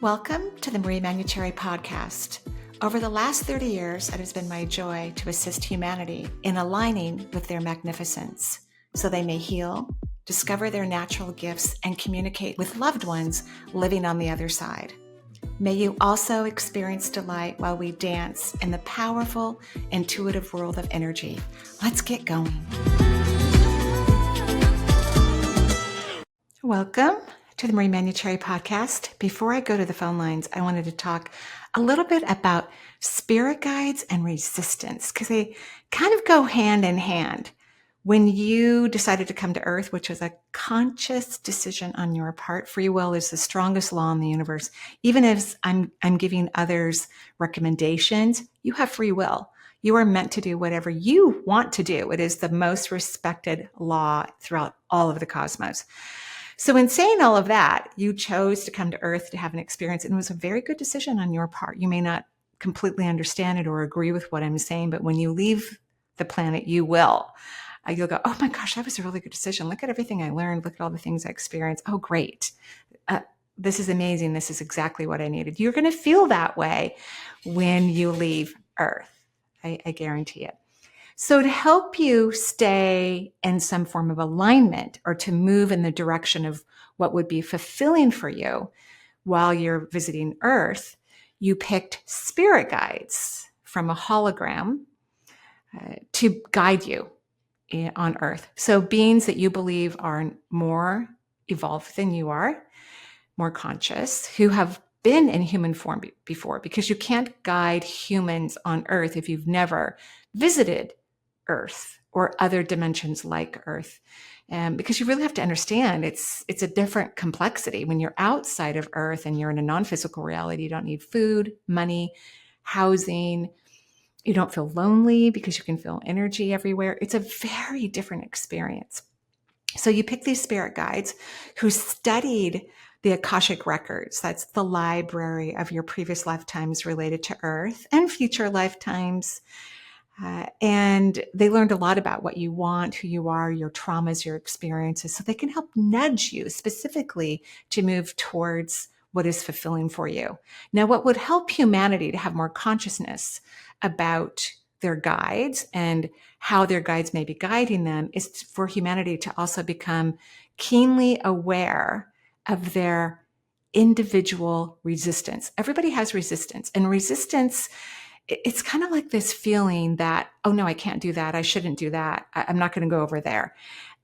Welcome to the Manuchehri podcast. Over the last 30 years, it has been my joy to assist humanity in aligning with their magnificence so they may heal, discover their natural gifts, and communicate with loved ones living on the other side. May you also experience delight while we dance in the powerful, intuitive world of energy. Let's get going. Welcome to the Manuchehri podcast. Before I go to the phone lines, I wanted to talk a little bit about spirit guides and resistance because they kind of go hand in hand. When you decided to come to Earth, which was a conscious decision on your part, free will is the strongest law in the universe. Even if I'm giving others recommendations, you have free will. You are meant to do whatever you want to do. It is the most respected law throughout all of the cosmos. So in saying all of that, you chose to come to Earth to have an experience, and it was a very good decision on your part. You may not completely understand it or agree with what I'm saying, but when you leave the planet, you will. You'll go, oh my gosh, that was a really good decision. Look at everything I learned. Look at all the things I experienced. Oh, great. This is amazing. This is exactly what I needed. You're going to feel that way when you leave Earth. I guarantee it. So to help you stay in some form of alignment or to move in the direction of what would be fulfilling for you while you're visiting Earth, you picked spirit guides from a hologram to guide you on Earth. So beings that you believe are more evolved than you are, more conscious, who have been in human form before, because you can't guide humans on Earth if you've never visited Earth or other dimensions like Earth. Because you really have to understand it's a different complexity. When you're outside of Earth and you're in a non-physical reality, you don't need food, money, housing. You don't feel lonely because you can feel energy everywhere. It's a very different experience. So you pick these spirit guides who studied the Akashic records. That's the library of your previous lifetimes related to Earth and future lifetimes. And they learned a lot about what you want, who you are, your traumas, your experiences, so they can help nudge you specifically to move towards what is fulfilling for you. Now, what would help humanity to have more consciousness about their guides and how their guides may be guiding them is for humanity to also become keenly aware of their individual resistance. Everybody has resistance, and resistance, it's kind of like this feeling that, oh no, I can't do that. I shouldn't do that. I'm not going to go over there.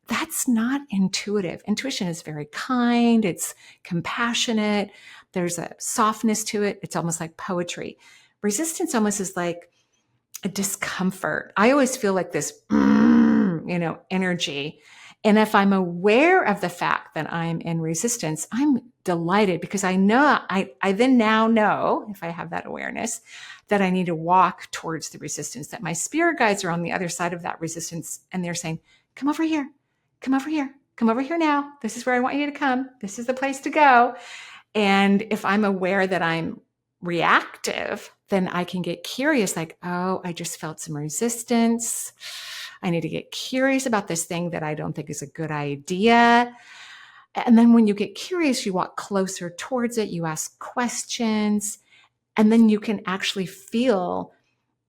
That's not intuitive. Intuition is very kind. It's compassionate. There's a softness to it. It's almost like poetry. Resistance almost is like a discomfort. I always feel like this, energy. And if I'm aware of the fact that I'm in resistance, I'm delighted because I know, I then now know, if I have that awareness, that I need to walk towards the resistance, that my spirit guides are on the other side of that resistance. And they're saying, come over here, come over here, come over here now. This is where I want you to come. This is the place to go. And if I'm aware that I'm reactive, then I can get curious, like, oh, I just felt some resistance. I need to get curious about this thing that I don't think is a good idea. And then when you get curious, you walk closer towards it, you ask questions, and then you can actually feel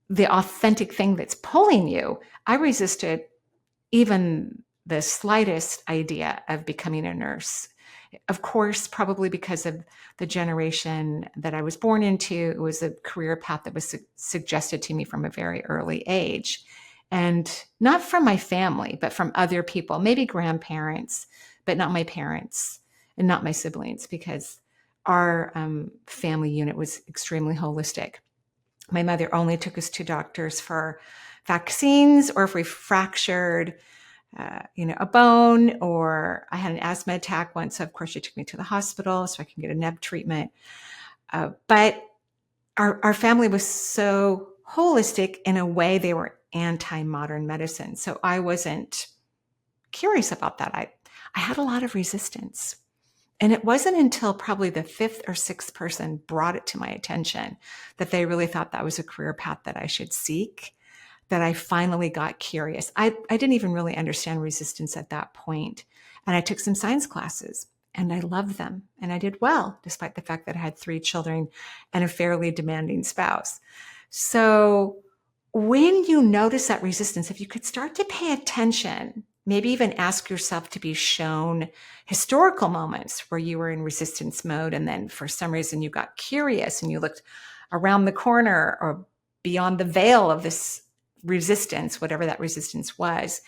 the authentic thing that's pulling you. I resisted even the slightest idea of becoming a nurse. Of course, probably because of the generation that I was born into, it was a career path that was suggested to me from a very early age. And not from my family, but from other people, maybe grandparents, but not my parents and not my siblings, because our family unit was extremely holistic. My mother only took us to doctors for vaccines or if we fractured a bone, or I had an asthma attack once. So of course she took me to the hospital so I can get a neb treatment. But our family was so holistic in a way. They were anti-modern medicine. So I wasn't curious about that. I had a lot of resistance. And it wasn't until probably the fifth or sixth person brought it to my attention that they really thought that was a career path that I should seek, that I finally got curious. I didn't even really understand resistance at that point. And I took some science classes. and I loved them, and I did well, despite the fact that I had 3 children and a fairly demanding spouse. So when you notice that resistance, if you could start to pay attention, maybe even ask yourself to be shown historical moments where you were in resistance mode, and then for some reason you got curious and you looked around the corner or beyond the veil of this resistance, whatever that resistance was,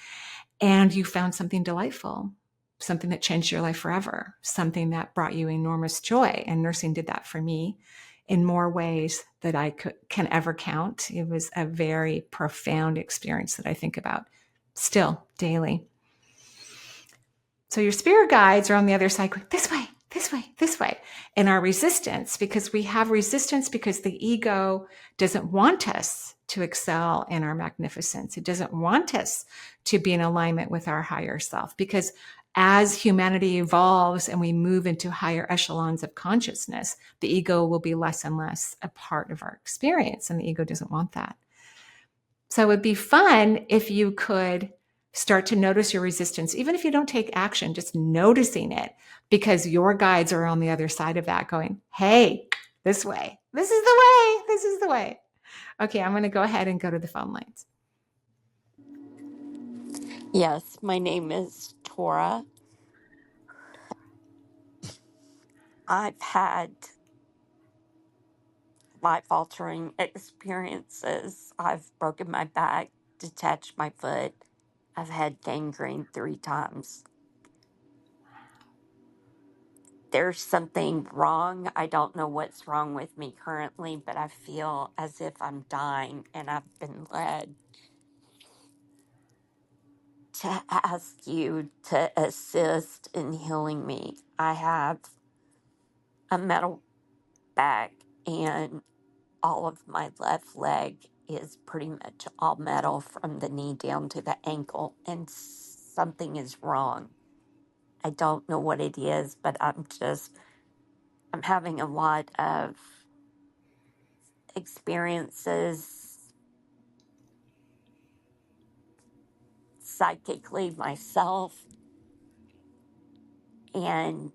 and you found something delightful, something that changed your life forever, something that brought you enormous joy. And nursing did that for me in more ways that I can ever count. It was a very profound experience that I think about still daily. So your spirit guides are on the other side going, this way, this way, this way. And our resistance, because we have resistance because the ego doesn't want us to excel in our magnificence. It doesn't want us to be in alignment with our higher self, because as humanity evolves and we move into higher echelons of consciousness, the ego will be less and less a part of our experience, and the ego doesn't want that. So it would be fun if you could start to notice your resistance, even if you don't take action, just noticing it, because your guides are on the other side of that going, hey, this way, this is the way, this is the way. Okay, I'm going to go ahead and go to the phone lines. Yes, my name is Taura. I've had life-altering experiences. I've broken my back, detached my foot. I've had gangrene 3 times. There's something wrong. I don't know what's wrong with me currently, but I feel as if I'm dying, and I've been led to ask you to assist in healing me. I have a metal back, and all of my left leg is pretty much all metal from the knee down to the ankle, and something is wrong. I don't know what it is, but I'm having a lot of experiences psychically myself, and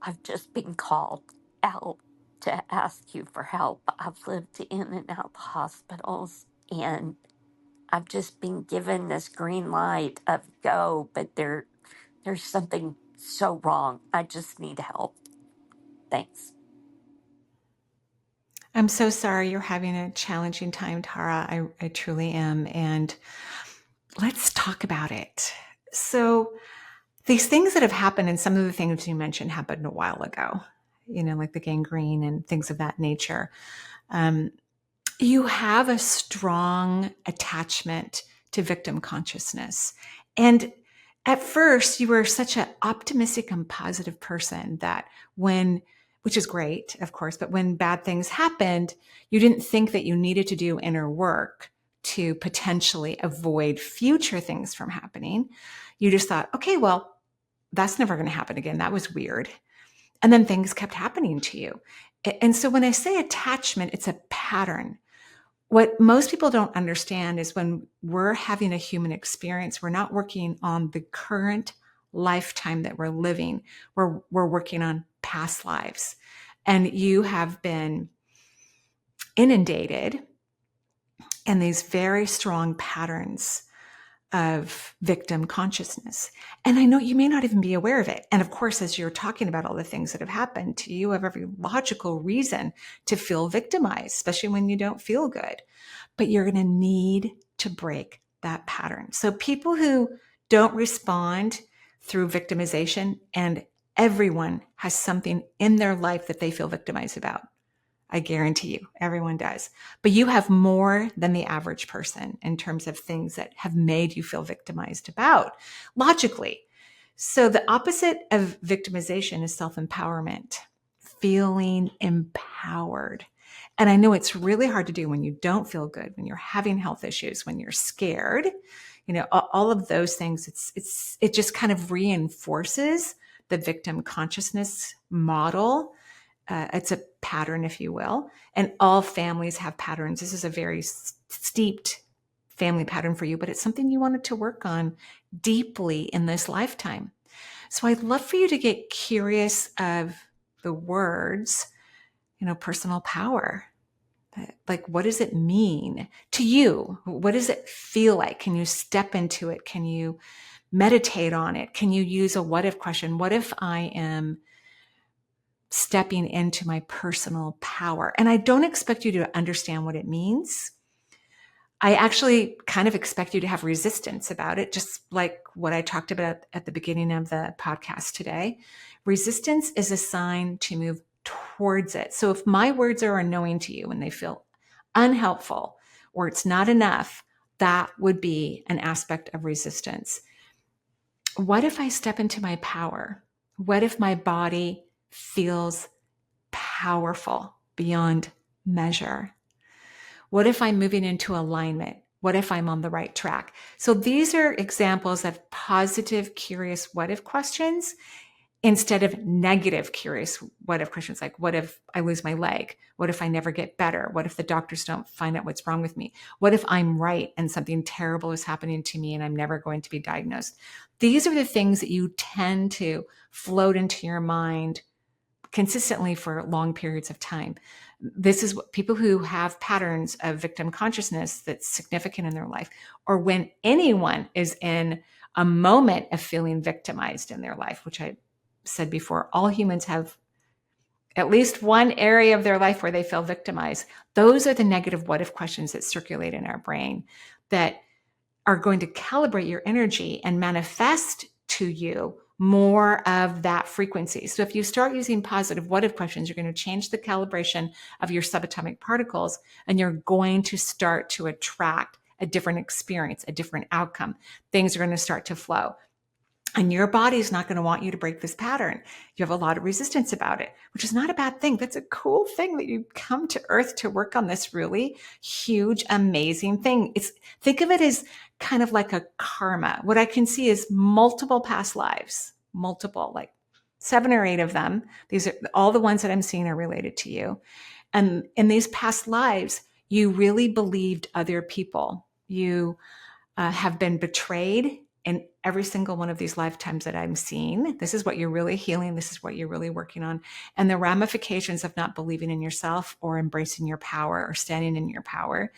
I've just been called out to ask you for help. I've lived in and out of hospitals, and I've just been given this green light of go, but there's something so wrong. I just need help. Thanks. I'm so sorry you're having a challenging time, Tara. I truly am. And let's talk about it. So these things that have happened, and some of the things you mentioned happened a while ago, like the gangrene and things of that nature. You have a strong attachment to victim consciousness. And at first, you were such an optimistic and positive person that which is great, of course, but when bad things happened, you didn't think that you needed to do inner work to potentially avoid future things from happening. You just thought, okay, well, that's never going to happen again. That was weird. And then things kept happening to you. And so when I say attachment, it's a pattern. What most people don't understand is when we're having a human experience, we're not working on the current lifetime that we're living. We're working on past lives. And you have been inundated in these very strong patterns of victim consciousness. And I know you may not even be aware of it. And of course, as you're talking about all the things that have happened to you, you have every logical reason to feel victimized, especially when you don't feel good. But you're going to need to break that pattern. So people who don't respond through victimization, and everyone has something in their life that they feel victimized about. I guarantee you, everyone does. But you have more than the average person in terms of things that have made you feel victimized about, logically. So the opposite of victimization is self-empowerment, feeling empowered. And I know it's really hard to do when you don't feel good, when you're having health issues, when you're scared, all of those things. It just kind of reinforces the victim consciousness model. It's a pattern, if you will, and all families have patterns. This is a very steeped family pattern for you, but it's something you wanted to work on deeply in this lifetime. So I'd love for you to get curious of the words, personal power. Like, what does it mean to you? What does it feel like? Can you step into it? Can you meditate on it? Can you use a what if question? What if I am stepping into my personal power? And I don't expect you to understand what it means. I actually kind of expect you to have resistance about it, just like what I talked about at the beginning of the podcast today. Resistance is a sign to move towards it. So if my words are annoying to you and they feel unhelpful or it's not enough, that would be an aspect of resistance. What if I step into my power? What if my body feels powerful beyond measure? What if I'm moving into alignment? What if I'm on the right track? So these are examples of positive, curious what if questions instead of negative, curious what if questions, like what if I lose my leg? What if I never get better? What if the doctors don't find out what's wrong with me? What if I'm right and something terrible is happening to me and I'm never going to be diagnosed? These are the things that you tend to float into your mind consistently for long periods of time. This is what people who have patterns of victim consciousness that's significant in their life, or when anyone is in a moment of feeling victimized in their life, which I said before, all humans have at least one area of their life where they feel victimized. Those are the negative what if questions that circulate in our brain that are going to calibrate your energy and manifest to you more of that frequency. So if you start using positive what if questions, you're going to change the calibration of your subatomic particles, and you're going to start to attract a different experience, a different outcome. Things are going to start to flow. And your body is not going to want you to break this pattern. You have a lot of resistance about it, which is not a bad thing. That's a cool thing that you come to Earth to work on this really huge, amazing thing. Think of it as kind of like a karma. What I can see is multiple past lives, multiple, like 7 or 8 of them. These are all the ones that I'm seeing are related to you. And in these past lives, you really believed other people. You have been betrayed in every single one of these lifetimes that I'm seeing. This is what you're really healing. This is what you're really working on. And the ramifications of not believing in yourself or embracing your power or standing in your power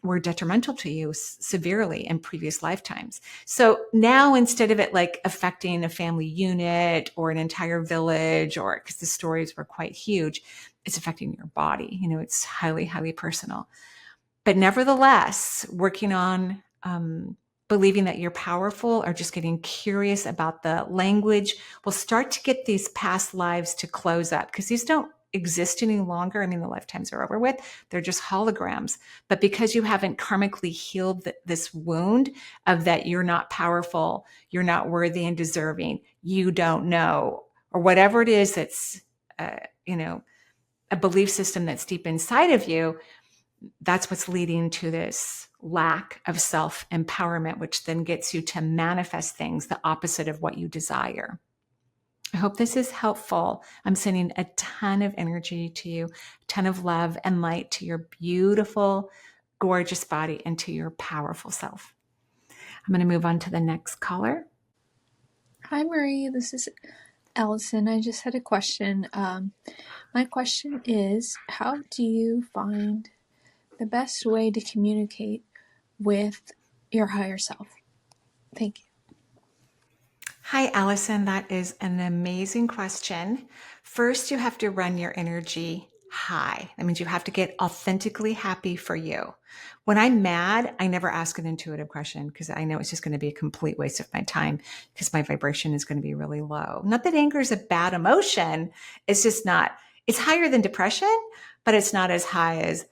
were detrimental to you severely in previous lifetimes. So now, instead of it like affecting a family unit or an entire village, or because the stories were quite huge, it's affecting your body. It's highly, highly personal. But nevertheless, working on believing that you're powerful or just getting curious about the language will start to get these past lives to close up, because these don't exist any longer. I mean, the lifetimes are over with. They're just holograms. But because you haven't karmically healed this wound of that you're not powerful, you're not worthy and deserving, you don't know, or whatever it is that's, a belief system that's deep inside of you, that's what's leading to this lack of self-empowerment, which then gets you to manifest things the opposite of what you desire. I hope this is helpful. I'm sending a ton of energy to you, a ton of love and light to your beautiful, gorgeous body and to your powerful self. I'm going to move on to the next caller. Hi, Marie. This is Allison. I just had a question. My question is, how do you find the best way to communicate with your higher self? Thank you. Hi, Allison. That is an amazing question. First, you have to run your energy high. That means you have to get authentically happy for you. When I'm mad, I never ask an intuitive question because I know it's just going to be a complete waste of my time because my vibration is going to be really low. Not that anger is a bad emotion. It's just not, it's higher than depression, but it's not as high as,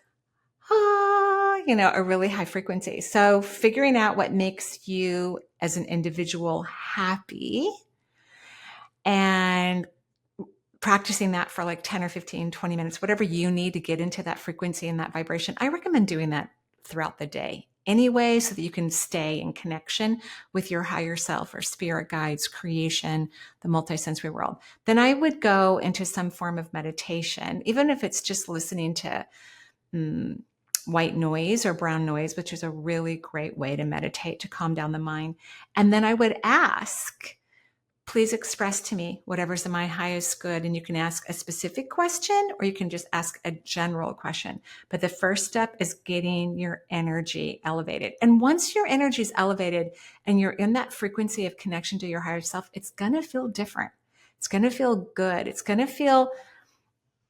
a really high frequency. So figuring out what makes you as an individual happy and practicing that for like 10 or 15, 20 minutes, whatever you need to get into that frequency and that vibration. I recommend doing that throughout the day anyway, so that you can stay in connection with your higher self or spirit guides, creation, the multisensory world. Then I would go into some form of meditation, even if it's just listening to white noise or brown noise, which is a really great way to meditate, to calm down the mind. And then I would ask please express to me whatever's in my highest good. And you can ask a specific question or you can just ask a general question. But the first step is getting your energy elevated. And once your energy is elevated and you're in that frequency of connection to your higher self, it's going to feel different. It's going to feel good. It's going to feel,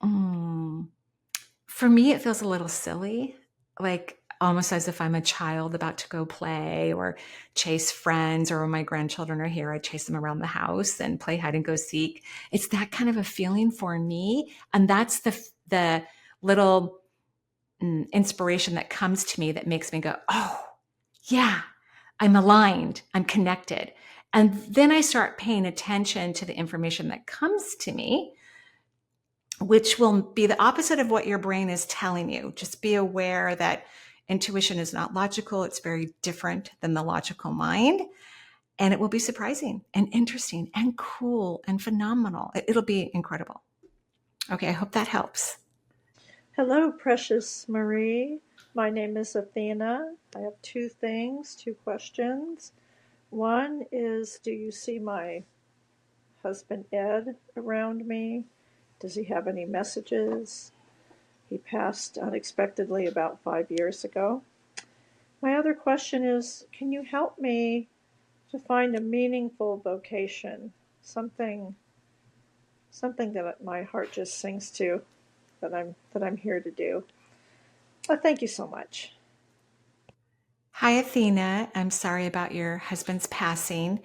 for me, it feels a little silly, like almost as if I'm a child about to go play or chase friends, or when my grandchildren are here, I chase them around the house and play hide and go seek. It's that kind of a feeling for me. And that's the little inspiration that comes to me that makes me go, oh, yeah, I'm aligned, I'm connected. And then I start paying attention to the information that comes to me, which will be the opposite of what your brain is telling you. Just be aware that intuition is not logical. It's very different than the logical mind. And it will be surprising and interesting and cool and phenomenal. It'll be incredible. Okay, I hope that helps. Hello, precious Marie. My name is Athena. I have two questions. One is, do you see my husband Ed around me? Does he have any messages? He passed unexpectedly about 5 years ago. My other question is, can you help me to find a meaningful vocation? Something that my heart just sings to, that I'm here to do. Thank you so much. Hi, Athena. I'm sorry about your husband's passing.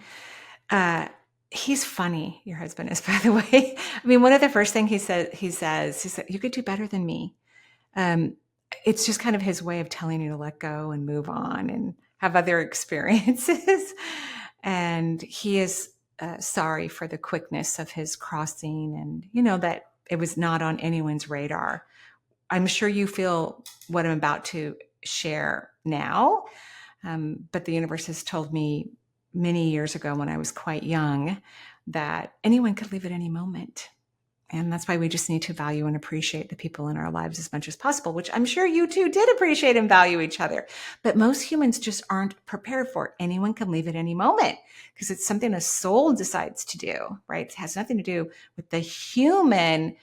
He's funny. Your husband is, by the way. I mean, one of the first things he says, you could do better than me. It's just kind of his way of telling you to let go and move on and have other experiences. And he is sorry for the quickness of his crossing, and that it was not on anyone's radar. I'm sure you feel what I'm about to share now, but the universe has told me many years ago when I was quite young that anyone could leave at any moment. And that's why we just need to value and appreciate the people in our lives as much as possible, which I'm sure you two did appreciate and value each other. But most humans just aren't prepared for it. Anyone can leave at any moment because it's something a soul decides to do, right? It has nothing to do with the human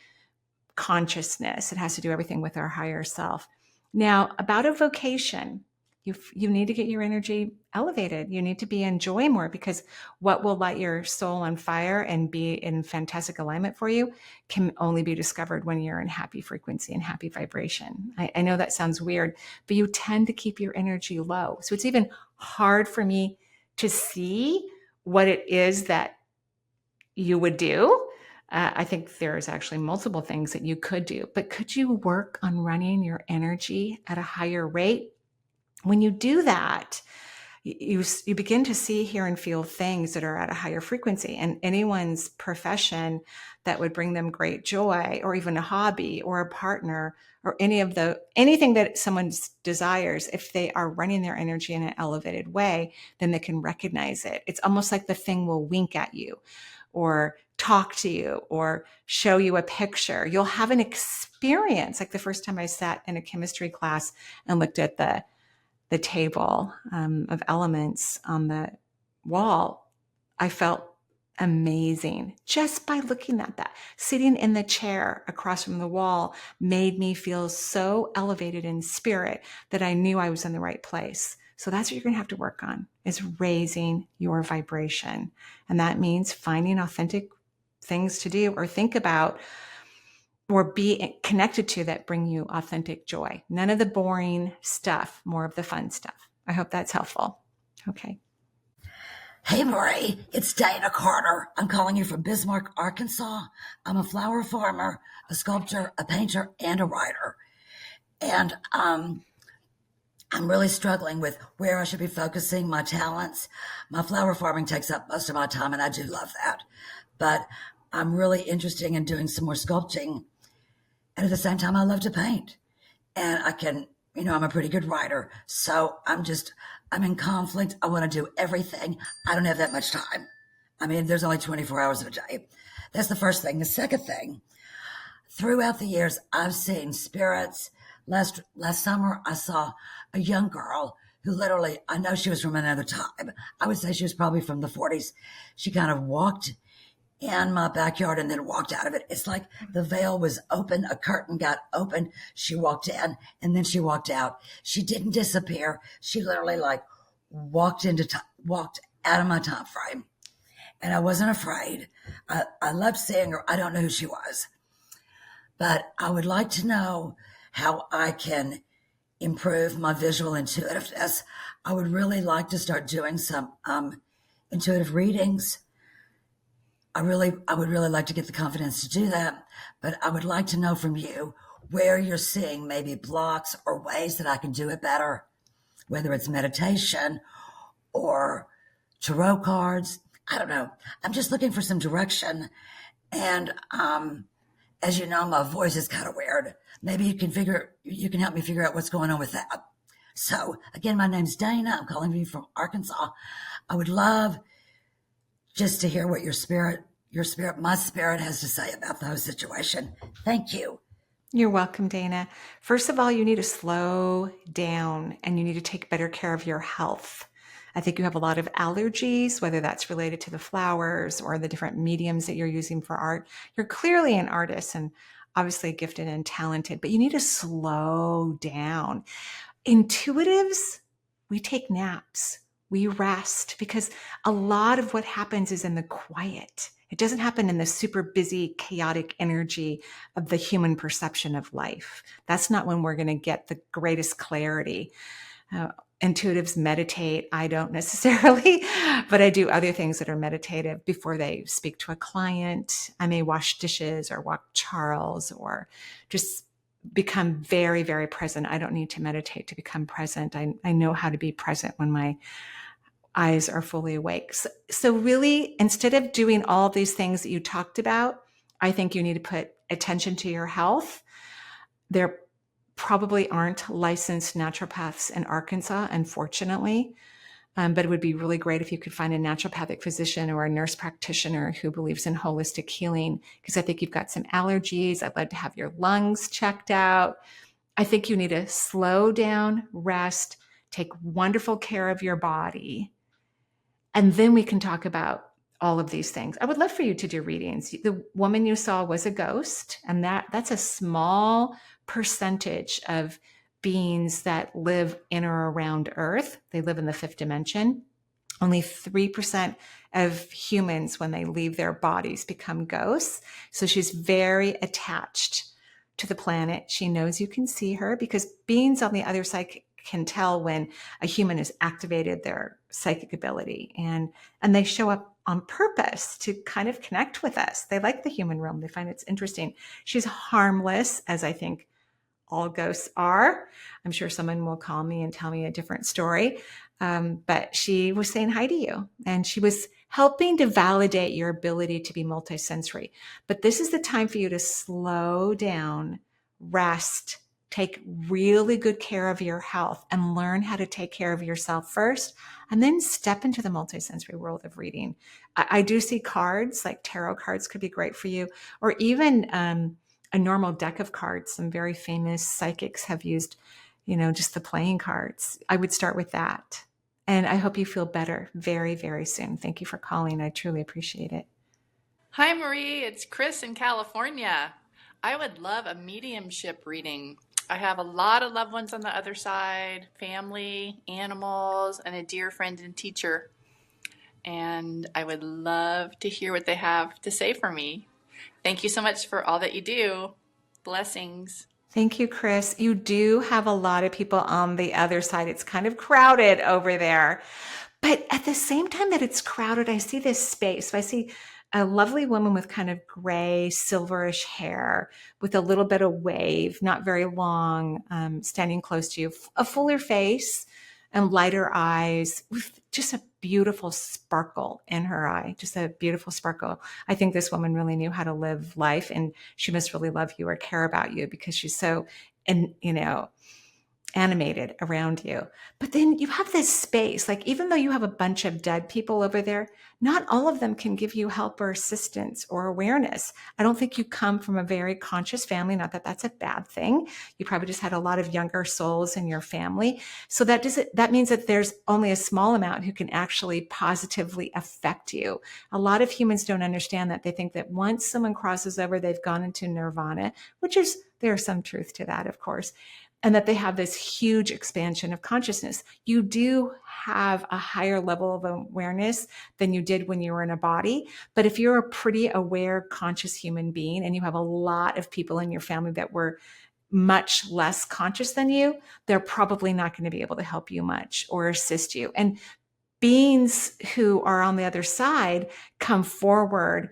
consciousness. It has to do everything with our higher self. Now, about a vocation, you need to get your energy elevated. You need to be enjoying more, because what will light your soul on fire and be in fantastic alignment for you can only be discovered when you're in happy frequency and happy vibration. I know that sounds weird, but you tend to keep your energy low. So it's even hard for me to see what it is that you would do. I think there's actually multiple things that you could do, but could you work on running your energy at a higher rate? When you do that, you begin to see, hear, and feel things that are at a higher frequency. And anyone's profession that would bring them great joy, or even a hobby or a partner, or anything that someone desires, if they are running their energy in an elevated way, then they can recognize it. It's almost like the thing will wink at you or talk to you or show you a picture. You'll have an experience. Like the first time I sat in a chemistry class and looked at the table of elements on the wall, I felt amazing just by looking at that. Sitting in the chair across from the wall made me feel so elevated in spirit that I knew I was in the right place. So that's what you're going to have to work on, is raising your vibration. And that means finding authentic things to do or think about or be connected to that bring you authentic joy. None of the boring stuff, more of the fun stuff. I hope that's helpful. Okay. Hey, Marie, it's Dana Carter. I'm calling you from Bismarck, Arkansas. I'm a flower farmer, a sculptor, a painter, and a writer. And I'm really struggling with where I should be focusing my talents. My flower farming takes up most of my time, and I do love that. But I'm really interested in doing some more sculpting. And at the same time, I love to paint. And I can, I'm a pretty good writer. So I'm in conflict. I want to do everything. I don't have that much time. I mean, there's only 24 hours in a day. That's the first thing. The second thing, throughout the years, I've seen spirits. Last summer, I saw a young girl who literally, I know she was from another time. I would say she was probably from the 40s. She kind of walked in my backyard and then walked out of it. It's like the veil was open, a curtain got open. She walked in and then she walked out. She didn't disappear. She literally like walked out of my time frame. And I wasn't afraid. I loved seeing her. I don't know who she was, but I would like to know how I can improve my visual intuitiveness. I would really like to start doing some intuitive readings. I would really like to get the confidence to do that, but I would like to know from you where you're seeing maybe blocks or ways that I can do it better, whether it's meditation or tarot cards. I don't know. I'm just looking for some direction. And as you know, my voice is kind of weird. Maybe you can help me figure out what's going on with that. So again, my name's Dana. I'm calling you from Arkansas. I would love just to hear what my spirit has to say about the whole situation. Thank you. You're welcome, Dana. First of all, you need to slow down and you need to take better care of your health. I think you have a lot of allergies, whether that's related to the flowers or the different mediums that you're using for art. You're clearly an artist and obviously gifted and talented, but you need to slow down. Intuitives, we take naps, we rest, because a lot of what happens is in the quiet. It doesn't happen in the super busy, chaotic energy of the human perception of life. That's not when we're going to get the greatest clarity. Intuitives meditate. I don't necessarily, but I do other things that are meditative before they speak to a client. I may wash dishes or walk Charles or just become very, very present. I don't need to meditate to become present. I know how to be present when my eyes are fully awake. So really, instead of doing all these things that you talked about, I think you need to put attention to your health. There probably aren't licensed naturopaths in Arkansas, unfortunately. But it would be really great if you could find a naturopathic physician or a nurse practitioner who believes in holistic healing, because I think you've got some allergies. I'd like to have your lungs checked out. I think you need to slow down, rest, take wonderful care of your body. And then we can talk about all of these things. I would love for you to do readings. The woman you saw was a ghost, and that's a small percentage of beings that live in or around Earth. They live in the fifth dimension. Only 3% of humans, when they leave their bodies, become ghosts. So she's very attached to the planet. She knows you can see her because beings on the other side can tell when a human has activated their psychic ability, and they show up on purpose to kind of connect with us. They like the human realm. They find it's interesting. She's harmless, as I think all ghosts are. I'm sure someone will call me and tell me a different story. But she was saying hi to you, and she was helping to validate your ability to be multisensory. But this is the time for you to slow down, rest, take really good care of your health, and learn how to take care of yourself first, and then step into the multisensory world of reading. I do see cards, like tarot cards could be great for you, or even a normal deck of cards. Some very famous psychics have used, just the playing cards. I would start with that. And I hope you feel better very, very soon. Thank you for calling. I truly appreciate it. Hi, Marie. It's Chris in California. I would love a mediumship reading. I have a lot of loved ones on the other side, family, animals, and a dear friend and teacher. And I would love to hear what they have to say for me. Thank you so much for all that you do. Blessings. Thank you, Chris. You do have a lot of people on the other side. It's kind of crowded over there. But at the same time that it's crowded, I see this space. So I see a lovely woman with kind of gray, silverish hair with a little bit of wave, not very long, standing close to you, a fuller face and lighter eyes with just a beautiful sparkle in her eye, just a beautiful sparkle. I think this woman really knew how to live life, and she must really love you or care about you because she's so, and animated around you. But then you have this space, like even though you have a bunch of dead people over there, not all of them can give you help or assistance or awareness. I don't think you come from a very conscious family, not that that's a bad thing. You probably just had a lot of younger souls in your family. So that means that there's only a small amount who can actually positively affect you. A lot of humans don't understand that. They think that once someone crosses over, they've gone into nirvana, there's some truth to that, of course, and that they have this huge expansion of consciousness. You do have a higher level of awareness than you did when you were in a body. But if you're a pretty aware, conscious human being, and you have a lot of people in your family that were much less conscious than you, they're probably not going to be able to help you much or assist you. And beings who are on the other side come forward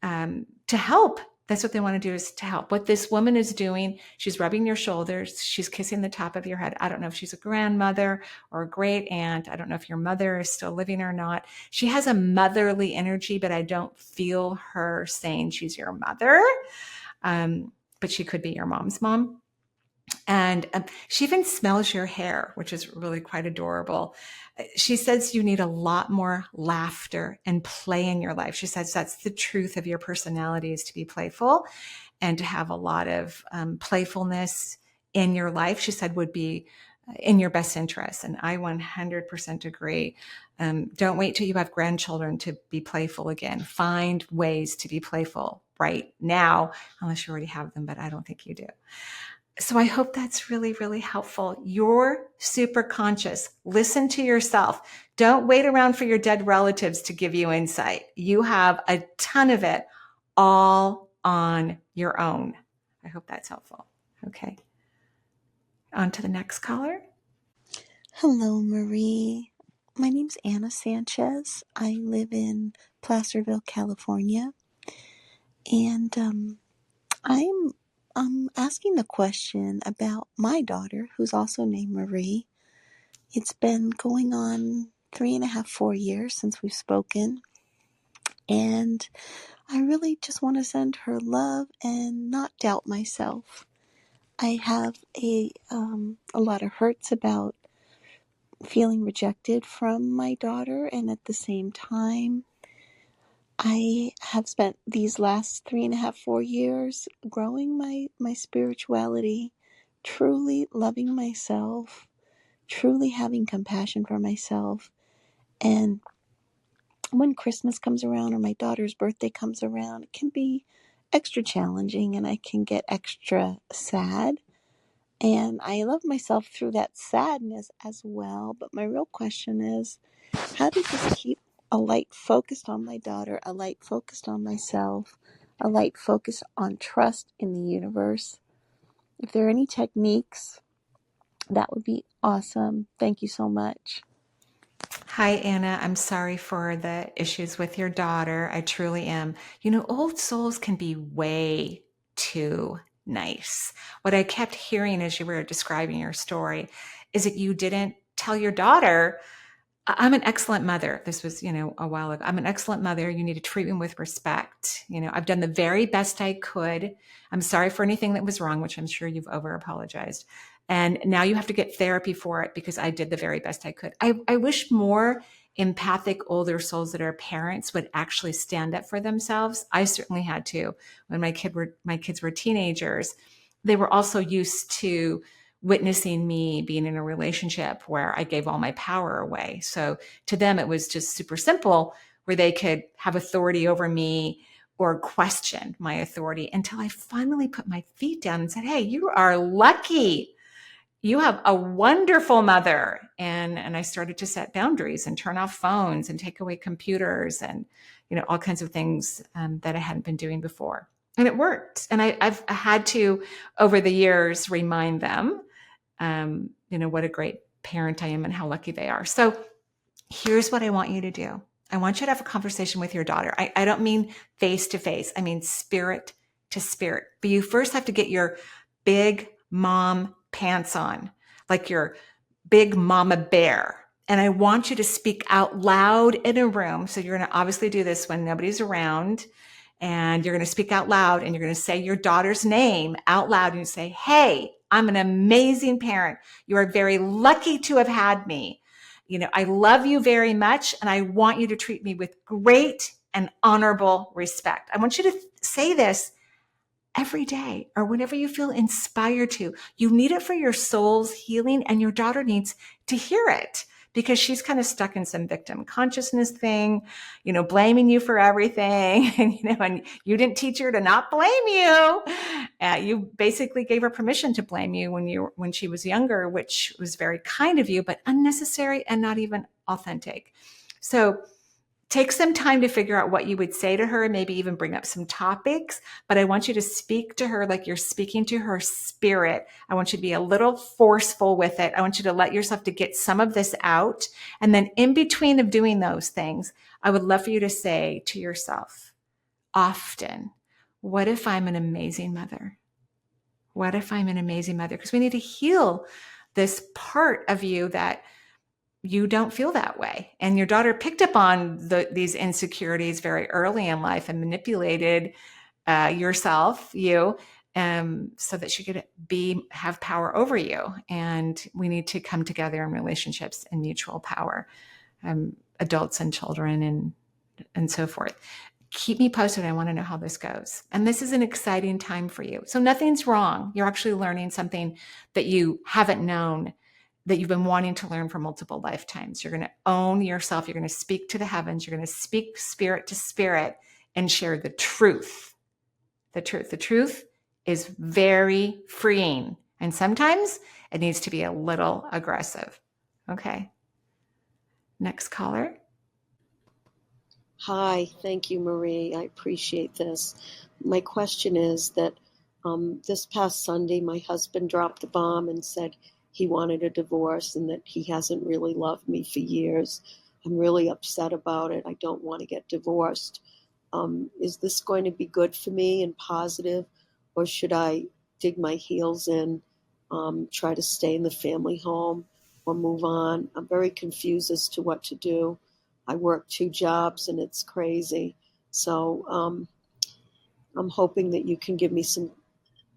to help. That's what they want to do, is to help. What this woman is doing, she's rubbing your shoulders. She's kissing the top of your head. I don't know if she's a grandmother or a great aunt. I don't know if your mother is still living or not. She has a motherly energy, but I don't feel her saying she's your mother. But she could be your mom's mom. And she even smells your hair, which is really quite adorable. She says you need a lot more laughter and play in your life. She says that's the truth of your personality, is to be playful and to have a lot of playfulness in your life. She said would be in your best interest. And I 100% agree. Don't wait till you have grandchildren to be playful again. Find ways to be playful right now, unless you already have them, but I don't think you do. So I hope that's really, really helpful. You're super conscious. Listen to yourself. Don't wait around for your dead relatives to give you insight. You have a ton of it all on your own. I hope that's helpful. Okay. On to the next caller. Hello, Marie. My name's Anna Sanchez. I live in Placerville, California. And I'm asking the question about my daughter, who's also named Marie. It's been going on 3.5, 4 years since we've spoken. And I really just want to send her love and not doubt myself. I have a lot of hurts about feeling rejected from my daughter, and at the same time, I have spent these last 3.5, 4 years growing my spirituality, truly loving myself, truly having compassion for myself. And when Christmas comes around or my daughter's birthday comes around, it can be extra challenging and I can get extra sad. And I love myself through that sadness as well. But my real question is, how to just keep a light focused on my daughter, a light focused on myself, a light focused on trust in the universe. If there are any techniques, that would be awesome. Thank you so much. Hi, Anna. I'm sorry for the issues with your daughter. I truly am. You know, old souls can be way too nice. What I kept hearing as you were describing your story is that you didn't tell your daughter, I'm an excellent mother. This was, a while ago. I'm an excellent mother. You need to treat me with respect. I've done the very best I could. I'm sorry for anything that was wrong, which I'm sure you've over apologized. And now you have to get therapy for it because I did the very best I could. I wish more empathic older souls that are parents would actually stand up for themselves. I certainly had to when my kids were teenagers. They were also used to witnessing me being in a relationship where I gave all my power away. So to them, it was just super simple where they could have authority over me or question my authority until I finally put my feet down and said, hey, you are lucky. You have a wonderful mother. And I started to set boundaries and turn off phones and take away computers and, all kinds of things that I hadn't been doing before. And it worked. And I've had to, over the years, remind them, what a great parent I am and how lucky they are. So here's what I want you to do. I want you to have a conversation with your daughter. I don't mean face to face. I mean spirit to spirit. But you first have to get your big mom pants on, like your big mama bear. And I want you to speak out loud in a room. So you're going to obviously do this when nobody's around. And you're going to speak out loud and you're going to say your daughter's name out loud and you say, hey, I'm an amazing parent. You are very lucky to have had me. I love you very much, and I want you to treat me with great and honorable respect. I want you to say this every day or whenever you feel inspired to. You need it for your soul's healing, and your daughter needs to hear it because she's kind of stuck in some victim consciousness thing, blaming you for everything. And you didn't teach her to not blame you. You basically gave her permission to blame you when she was younger, which was very kind of you, but unnecessary and not even authentic. So take some time to figure out what you would say to her, maybe even bring up some topics, but I want you to speak to her like you're speaking to her spirit. I want you to be a little forceful with it. I want you to let yourself to get some of this out. And then in between of doing those things, I would love for you to say to yourself often, what if I'm an amazing mother? What if I'm an amazing mother? Because we need to heal this part of you that you don't feel that way. And your daughter picked up on these insecurities very early in life and manipulated you, so that she could have power over you. And we need to come together in relationships and mutual power, adults and children and so forth. Keep me posted. I want to know how this goes. And this is an exciting time for you. So nothing's wrong. You're actually learning something that you haven't known, that you've been wanting to learn for multiple lifetimes. You're going to own yourself. You're going to speak to the heavens. You're going to speak spirit to spirit and share the truth. The truth. The truth is very freeing. And sometimes it needs to be a little aggressive. Okay. Next caller. Hi, thank you, Marie. I appreciate this. My question is that this past Sunday, my husband dropped the bomb and said he wanted a divorce and that he hasn't really loved me for years. I'm really upset about it. I don't want to get divorced. Is this going to be good for me and positive, or should I dig my heels in, try to stay in the family home or move on? I'm very confused as to what to do. I work 2 jobs and it's crazy. So I'm hoping that you can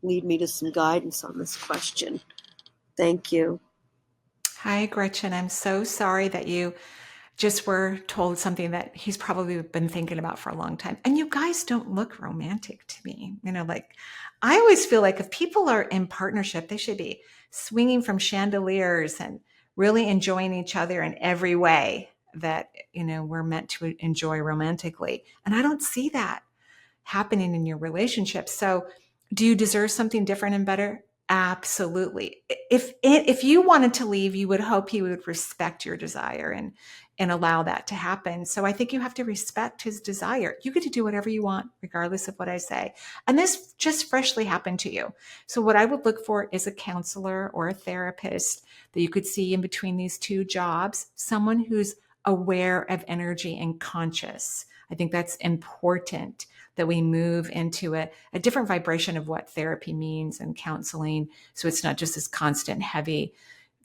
lead me to some guidance on this question. Thank you. Hi, Gretchen. I'm so sorry that you just were told something that he's probably been thinking about for a long time. And you guys don't look romantic to me. I always feel like if people are in partnership, they should be swinging from chandeliers and really enjoying each other in every way that, we're meant to enjoy romantically. And I don't see that happening in your relationship. So do you deserve something different and better? Absolutely. If you wanted to leave, you would hope he would respect your desire and allow that to happen. So I think you have to respect his desire. You get to do whatever you want, regardless of what I say. And this just freshly happened to you. So what I would look for is a counselor or a therapist that you could see in between these 2 jobs, someone who's aware of energy and conscious. I think that's important, that we move into a different vibration of what therapy means and counseling. So it's not just this constant, heavy,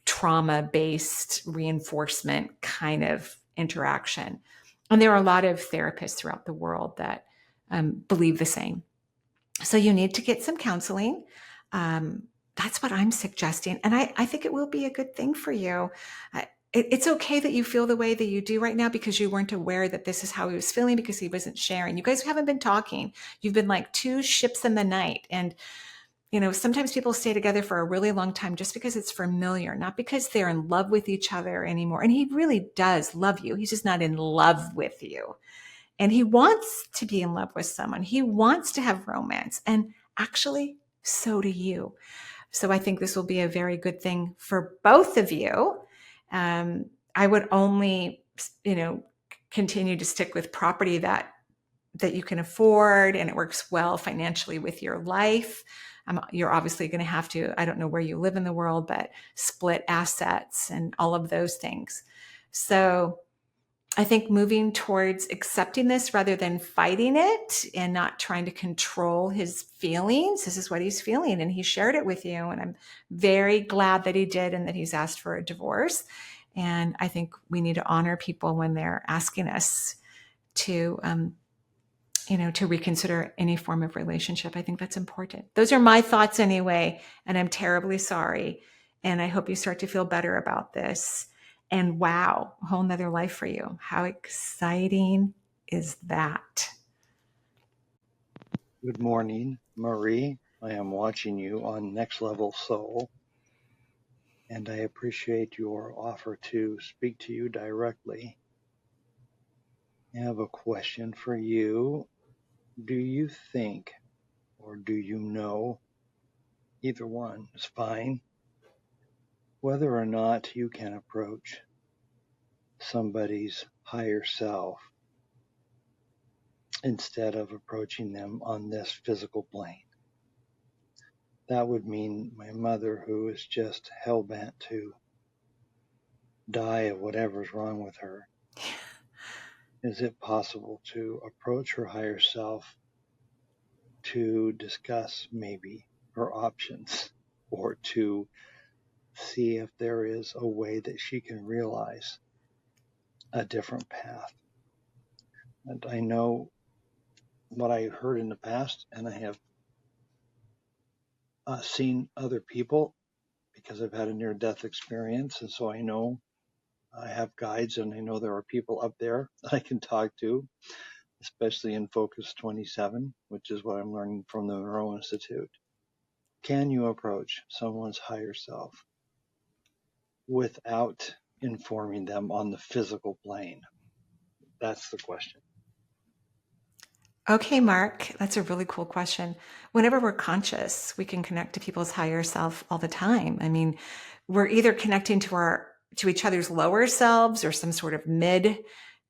trauma-based reinforcement kind of interaction. And there are a lot of therapists throughout the world that believe the same. So you need to get some counseling. That's what I'm suggesting. And I think it will be a good thing for you. It's okay that you feel the way that you do right now because you weren't aware that this is how he was feeling because he wasn't sharing. You guys haven't been talking. You've been like 2 ships in the night. And, sometimes people stay together for a really long time just because it's familiar, not because they're in love with each other anymore. And he really does love you. He's just not in love with you. And he wants to be in love with someone. He wants to have romance. And actually, so do you. So I think this will be a very good thing for both of you. I would only, continue to stick with property that you can afford and it works well financially with your life. You're obviously going to have to, I don't know where you live in the world, but split assets and all of those things. So I think moving towards accepting this rather than fighting it and not trying to control his feelings. This is what he's feeling and he shared it with you. And I'm very glad that he did and that he's asked for a divorce. And I think we need to honor people when they're asking us to to reconsider any form of relationship. I think that's important. Those are my thoughts anyway, and I'm terribly sorry. And I hope you start to feel better about this. And wow, a whole nother life for you. How exciting is that? Good morning, Marie. I am watching you on Next Level Soul, and I appreciate your offer to speak to you directly. I have a question for you. Do you think, or do you know, either one is fine, whether or not you can approach somebody's higher self instead of approaching them on this physical plane? That would mean my mother, who is just hell-bent to die of whatever's wrong with her. Is it possible to approach her higher self to discuss maybe her options, or to see if there is a way that she can realize a different path? And I know what I heard in the past, and I have seen other people because I've had a near-death experience, and so I know I have guides, and I know there are people up there that I can talk to, especially in Focus 27, which is what I'm learning from the Monroe Institute. Can you approach someone's higher self without informing them on the physical plane? That's the question. Okay, Mark, that's a really cool question. Whenever we're conscious, we can connect to people's higher self all the time. I mean, we're either connecting to each other's lower selves or some sort of mid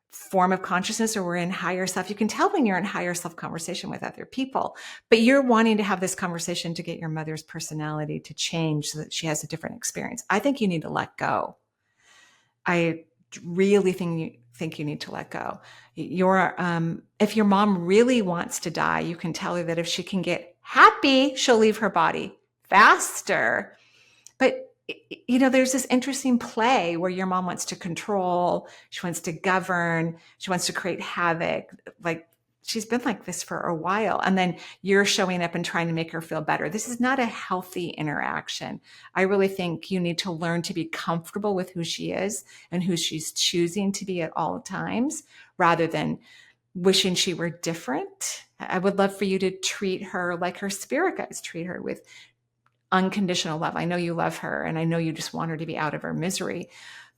form of consciousness, or we're in higher self. You can tell when you're in higher self conversation with other people, but you're wanting to have this conversation to get your mother's personality to change so that she has a different experience. I think you need to let go. I really think you need to let go. If your mom really wants to die, you can tell her that if she can get happy, she'll leave her body faster. But there's this interesting play where your mom wants to control, she wants to govern, she wants to create havoc. Like, she's been like this for a while. And then you're showing up and trying to make her feel better. This is not a healthy interaction. I really think you need to learn to be comfortable with who she is and who she's choosing to be at all times, rather than wishing she were different. I would love for you to treat her like her spirit guides treat her, with unconditional love. I know you love her, and I know you just want her to be out of her misery.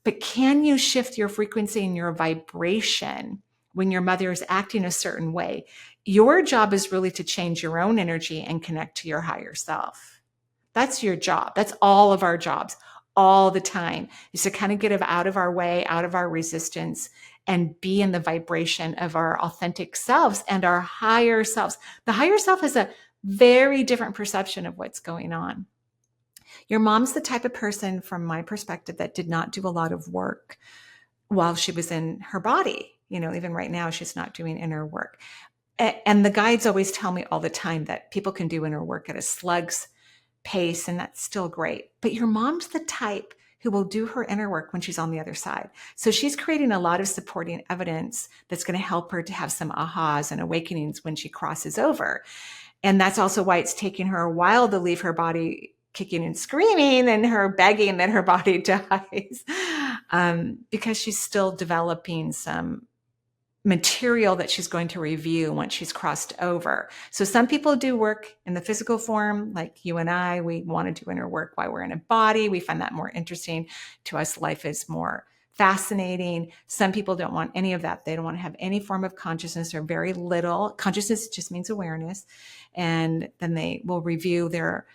But can you shift your frequency and your vibration when your mother is acting a certain way? Your job is really to change your own energy and connect to your higher self. That's your job. That's all of our jobs all the time, is to kind of get out of our way, out of our resistance, and be in the vibration of our authentic selves and our higher selves. The higher self has a very different perception of what's going on. Your mom's the type of person, from my perspective, that did not do a lot of work while she was in her body. Even right now, she's not doing inner work. And the guides always tell me all the time that people can do inner work at a slug's pace, and that's still great. But your mom's the type who will do her inner work when she's on the other side. So she's creating a lot of supporting evidence that's going to help her to have some ahas and awakenings when she crosses over. And that's also why it's taking her a while to leave her body kicking and screaming and her begging that her body dies, because she's still developing some material that she's going to review once she's crossed over. So some people do work in the physical form, like you and I. We want to do inner work while we're in a body. We find that more interesting. To us, life is more fascinating. Some people don't want any of that. They don't want to have any form of consciousness, or very little. Consciousness just means awareness. And then they will review their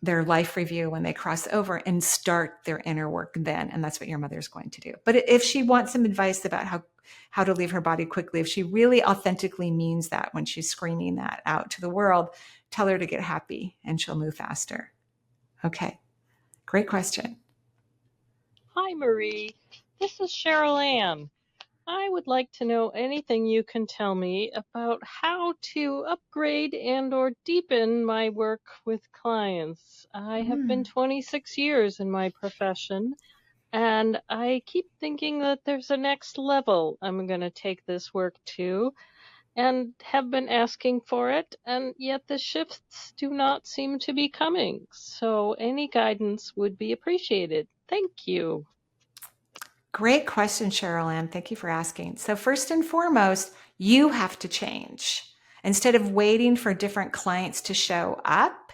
life review when they cross over and start their inner work then. And that's what your mother's going to do. But if she wants some advice about how to leave her body quickly, if she really authentically means that when she's screaming that out to the world, tell her to get happy and she'll move faster. Okay. Great question. Hi, Marie. This is Cheryl Anne. I would like to know anything you can tell me about how to upgrade and or deepen my work with clients. I have been 26 years in my profession, and I keep thinking that there's a next level I'm going to take this work to. and have been asking for it, and yet the shifts do not seem to be coming. So any guidance would be appreciated. Thank you. Great question, Cheryl Anne. Thank you for asking. So first and foremost, you have to change. Instead of waiting for different clients to show up,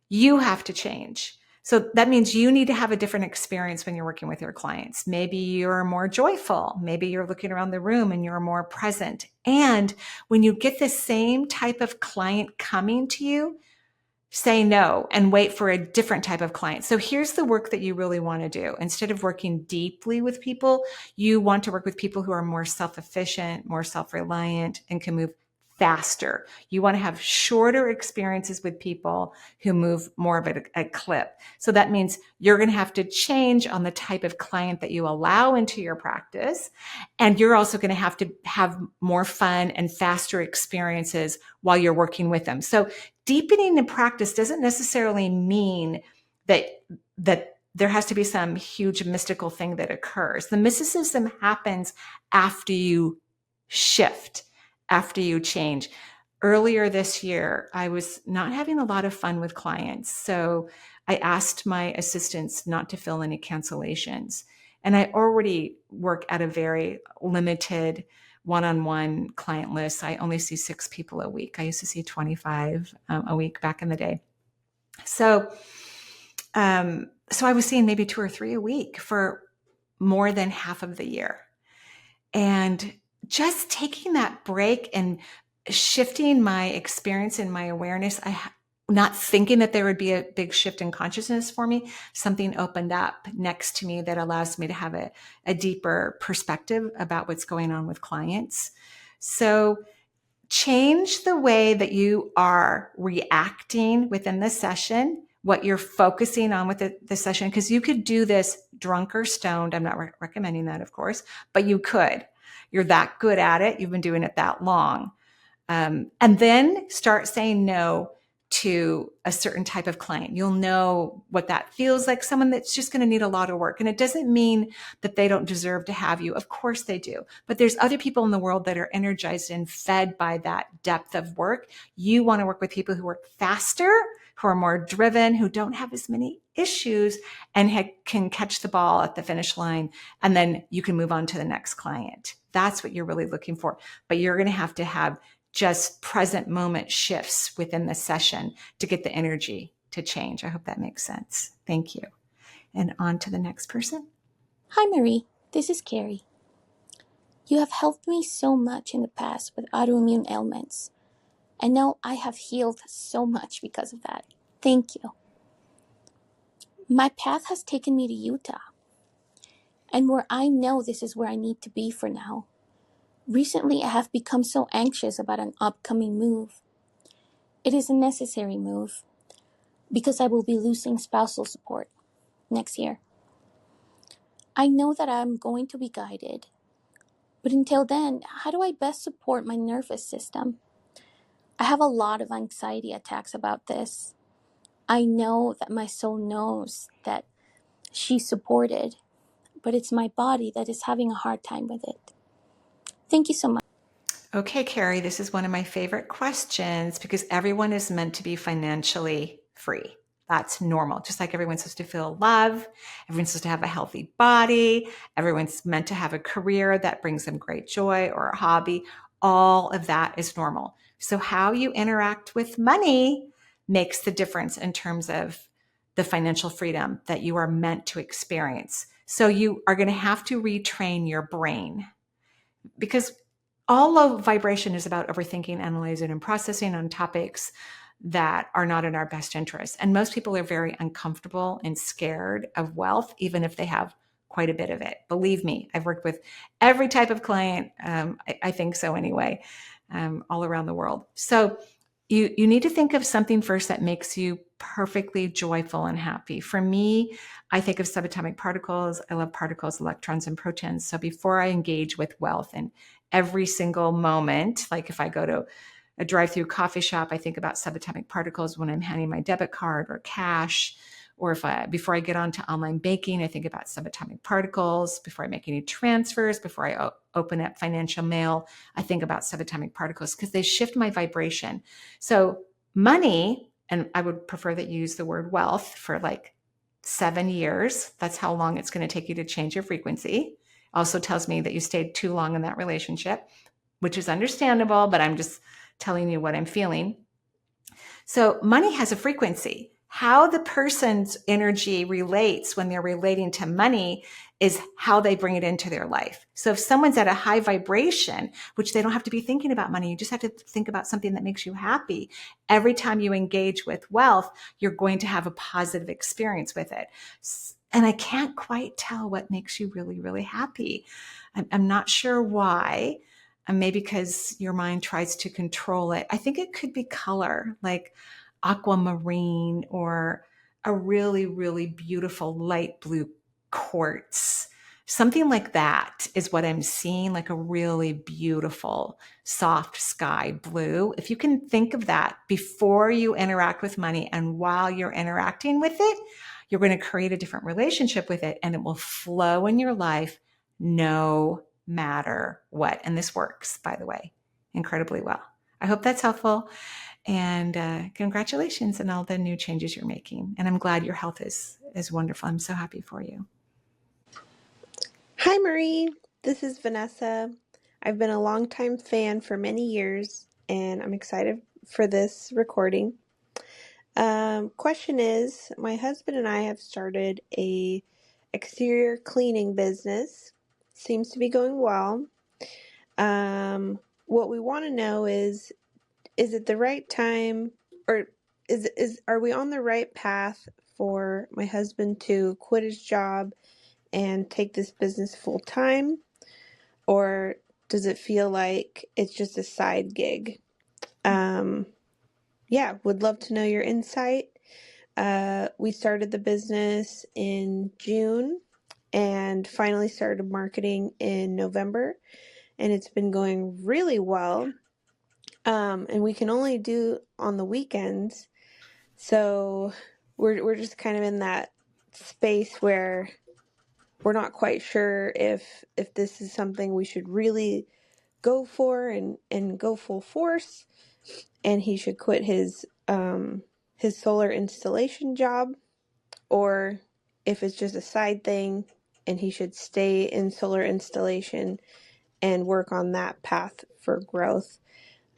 you have to change. So that means you need to have a different experience when you're working with your clients. Maybe you're more joyful. Maybe you're looking around the room and you're more present. And when you get the same type of client coming to you, say no and wait for a different type of client. So here's the work that you really want to do. Instead of working deeply with people, you want to work with people who are more self-efficient, more self-reliant, and can move faster. You want to have shorter experiences with people who move more of a clip. So that means you're going to have to change on the type of client that you allow into your practice. And you're also going to have more fun and faster experiences while you're working with them. So deepening in practice doesn't necessarily mean that there has to be some huge mystical thing that occurs. The mysticism happens after you shift, after you change. Earlier this year, I was not having a lot of fun with clients. So I asked my assistants not to fill any cancellations. And I already work at a very limited one-on-one client list. I only see 6 people a week. I used to see 25 a week back in the day. So I was seeing maybe 2 or 3 a week for more than half of the year. And just taking that break and shifting my experience and my awareness, not thinking that there would be a big shift in consciousness for me, something opened up next to me that allows me to have a deeper perspective about what's going on with clients. So change the way that you are reacting within the session, what you're focusing on with the session, because you could do this drunk or stoned. I'm not recommending that, of course, but you could. You're that good at it. You've been doing it that long. And then start saying no to a certain type of client. You'll know what that feels like, someone that's just going to need a lot of work. And it doesn't mean that they don't deserve to have you. Of course they do. But there's other people in the world that are energized and fed by that depth of work. You want to work with people who work faster, who are more driven, who don't have as many issues, and can catch the ball at the finish line. And then you can move on to the next client. That's what you're really looking for. But you're going to have just present moment shifts within the session to get the energy to change. I hope that makes sense. Thank you. And on to the next person. Hi, Marie. This is Carrie. You have helped me so much in the past with autoimmune ailments, and now I have healed so much because of that. Thank you. My path has taken me to Utah, and where I know this is where I need to be for now. Recently, I have become so anxious about an upcoming move. It is a necessary move because I will be losing spousal support next year. I know that I'm going to be guided, but until then, how do I best support my nervous system? I have a lot of anxiety attacks about this. I know that my soul knows that she's supported, but it's my body that is having a hard time with it. Thank you so much. Okay, Carrie, this is one of my favorite questions because everyone is meant to be financially free. That's normal. Just like everyone's supposed to feel love, everyone's supposed to have a healthy body, everyone's meant to have a career that brings them great joy or a hobby. All of that is normal. So how you interact with money makes the difference in terms of the financial freedom that you are meant to experience. So you are going to have to retrain your brain because all low vibration is about overthinking, analyzing, and processing on topics that are not in our best interest. And most people are very uncomfortable and scared of wealth, even if they have quite a bit of it. Believe me, I've worked with every type of client. I think so anyway, all around the world. So you need to think of something first that makes you perfectly joyful and happy. For me, I think of subatomic particles. I love particles, electrons, and protons. So before I engage with wealth and every single moment, like if I go to a drive-through coffee shop, I think about subatomic particles when I'm handing my debit card or cash, Or before I get onto online baking, I think about subatomic particles. Before I make any transfers, before I open up financial mail, I think about subatomic particles because they shift my vibration. So money, and I would prefer that you use the word wealth for like 7 years. That's how long it's going to take you to change your frequency. Also tells me that you stayed too long in that relationship, which is understandable, but I'm just telling you what I'm feeling. So money has a frequency. How the person's energy relates when they're relating to money is how they bring it into their life. So if someone's at a high vibration, which they don't have to be thinking about money, you just have to think about something that makes you happy. Every time you engage with wealth, you're going to have a positive experience with it. And I can't quite tell what makes you really, really happy. I'm not sure why. Maybe because your mind tries to control it. I think it could be color, like aquamarine or a really, really beautiful light blue quartz. Something like that is what I'm seeing, like a really beautiful soft sky blue. If you can think of that before you interact with money and while you're interacting with it, you're going to create a different relationship with it and it will flow in your life no matter what. And this works, by the way, incredibly well. I hope that's helpful. And congratulations on all the new changes you're making. And I'm glad your health is wonderful. I'm so happy for you. Hi, Marie. This is Vanessa. I've been a longtime fan for many years, and I'm excited for this recording. Question is, my husband and I have started a exterior cleaning business. Seems to be going well. What we want to know is it the right time, or are we on the right path for my husband to quit his job and take this business full time? Or does it feel like it's just a side gig? Yeah, would love to know your insight. We started the business in June and finally started marketing in November, and it's been going really well. And we can only do on the weekends, so we're just kind of in that space where we're not quite sure if this is something we should really go for and go full force, and he should quit his solar installation job, or if it's just a side thing and he should stay in solar installation and work on that path for growth.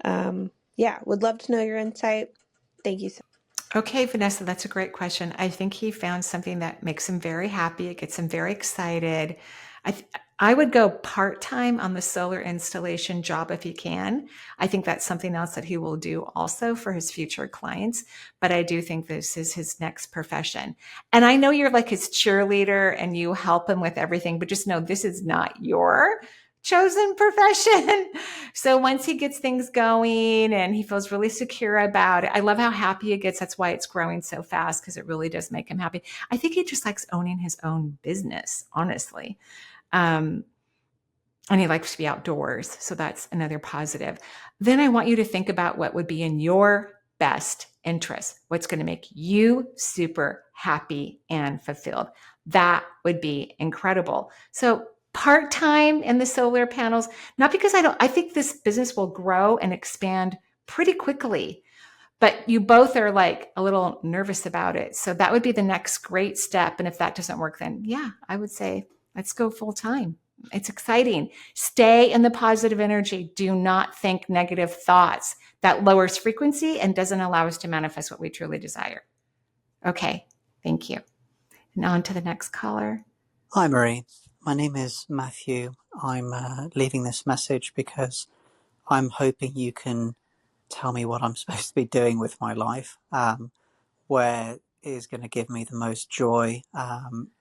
Yeah, would love to know your insight. Thank you so much. Okay, Vanessa, that's a great question. I think he found something that makes him very happy. It gets him very excited. I would go part-time on the solar installation job if he can. I think that's something else that he will do also for his future clients. But I do think this is his next profession. And I know you're like his cheerleader and you help him with everything, but just know this is not your chosen profession. So once he gets things going and he feels really secure about it, I love how happy he gets. That's why it's growing so fast, because it really does make him happy. I think he just likes owning his own business, honestly. And he likes to be outdoors. So that's another positive. Then I want you to think about what would be in your best interest. What's going to make you super happy and fulfilled. That would be incredible. So part-time in the solar panels, not because I think this business will grow and expand pretty quickly, but you both are like a little nervous about it. So that would be the next great step. And if that doesn't work, then yeah, I would say, let's go full time. It's exciting. Stay in the positive energy. Do not think negative thoughts. That lowers frequency and doesn't allow us to manifest what we truly desire. Okay, thank you. And on to the next caller. Hi Marie, my name is Matthew. I'm leaving this message because I'm hoping you can tell me what I'm supposed to be doing with my life, where is going to give me the most joy,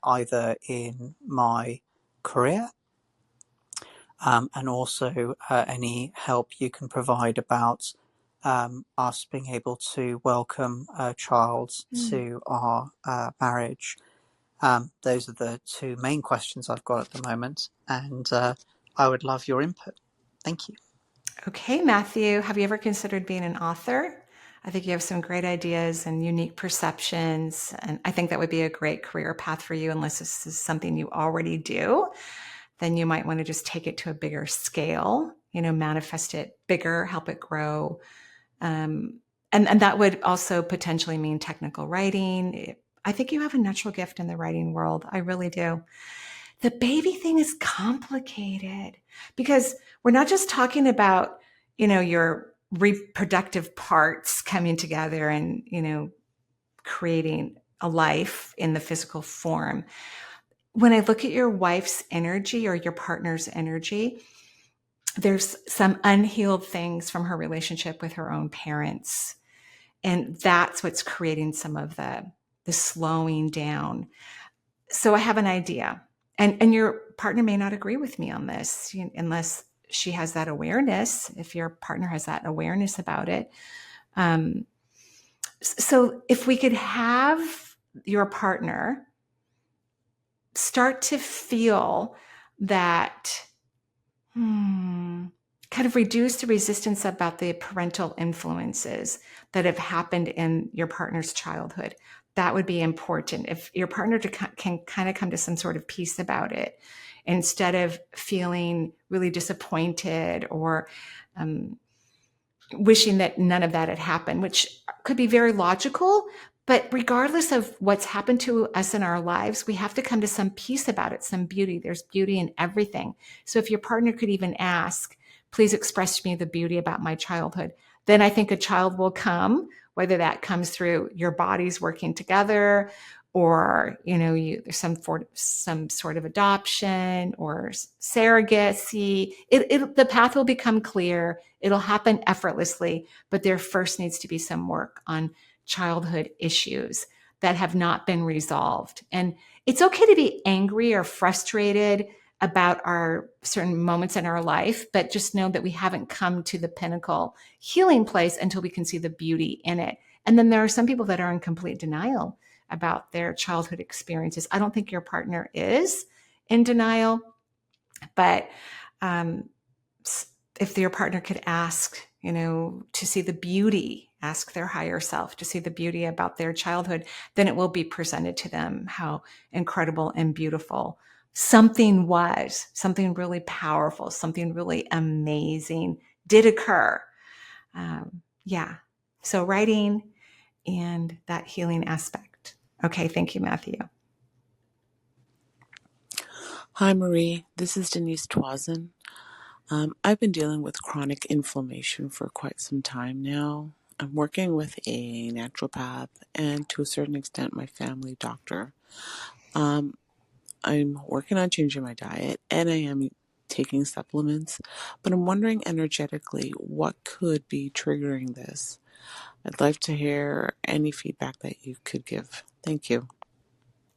either in my career and also any help you can provide about us being able to welcome a child to our marriage. Those are the two main questions I've got at the moment, and I would love your input. Thank you. Okay, Matthew, have you ever considered being an author? I think you have some great ideas and unique perceptions. And I think that would be a great career path for you, unless this is something you already do. Then you might want to just take it to a bigger scale, manifest it bigger, help it grow. And that would also potentially mean technical writing. I think you have a natural gift in the writing world. I really do. The baby thing is complicated because we're not just talking about, your reproductive parts coming together and, creating a life in the physical form. When I look at your wife's energy or your partner's energy, there's some unhealed things from her relationship with her own parents. And that's what's creating some of the slowing down. So I have an idea. And your partner may not agree with me on this unless she has that awareness, if your partner has that awareness about it. So if we could have your partner start to feel that, kind of reduce the resistance about the parental influences that have happened in your partner's childhood. That would be important. If your partner can kind of come to some sort of peace about it, instead of feeling really disappointed or wishing that none of that had happened, which could be very logical. But regardless of what's happened to us in our lives, we have to come to some peace about it, some beauty. There's beauty in everything. So if your partner could even ask, please express to me the beauty about my childhood, then I think a child will come, whether that comes through your bodies working together or, there's some sort of adoption or surrogacy. The path will become clear. It'll happen effortlessly, but there first needs to be some work on childhood issues that have not been resolved. And it's okay to be angry or frustrated about our certain moments in our life, but just know that we haven't come to the pinnacle healing place until we can see the beauty in it. And then there are some people that are in complete denial about their childhood experiences. I don't think your partner is in denial, but if your partner could ask, to see the beauty, ask their higher self to see the beauty about their childhood, then it will be presented to them how incredible and beautiful something was, something really powerful, something really amazing did occur. Yeah. So writing and that healing aspect. Okay. Thank you, Matthew. Hi, Marie. This is Denise Twazin. I've been dealing with chronic inflammation for quite some time now. I'm working with a naturopath and, to a certain extent, my family doctor. I'm working on changing my diet and I am taking supplements, but I'm wondering energetically what could be triggering this. I'd like to hear any feedback that you could give. Thank you.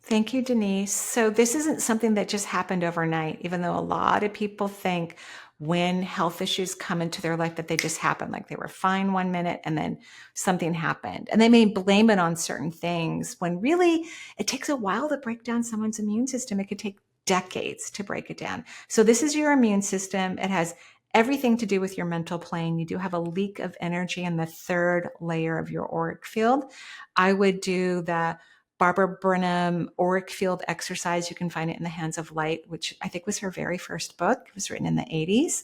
Thank you, Denise. So this isn't something that just happened overnight, even though a lot of people think when health issues come into their life that they just happen, like they were fine one minute and then something happened. And they may blame it on certain things when really it takes a while to break down someone's immune system. It could take decades to break it down. So this is your immune system. It has everything to do with your mental plane. You do have a leak of energy in the third layer of your auric field. I would do the Barbara Burnham auric field exercise. You can find it in The Hands of Light, which I think was her very first book. It was written in the 80s.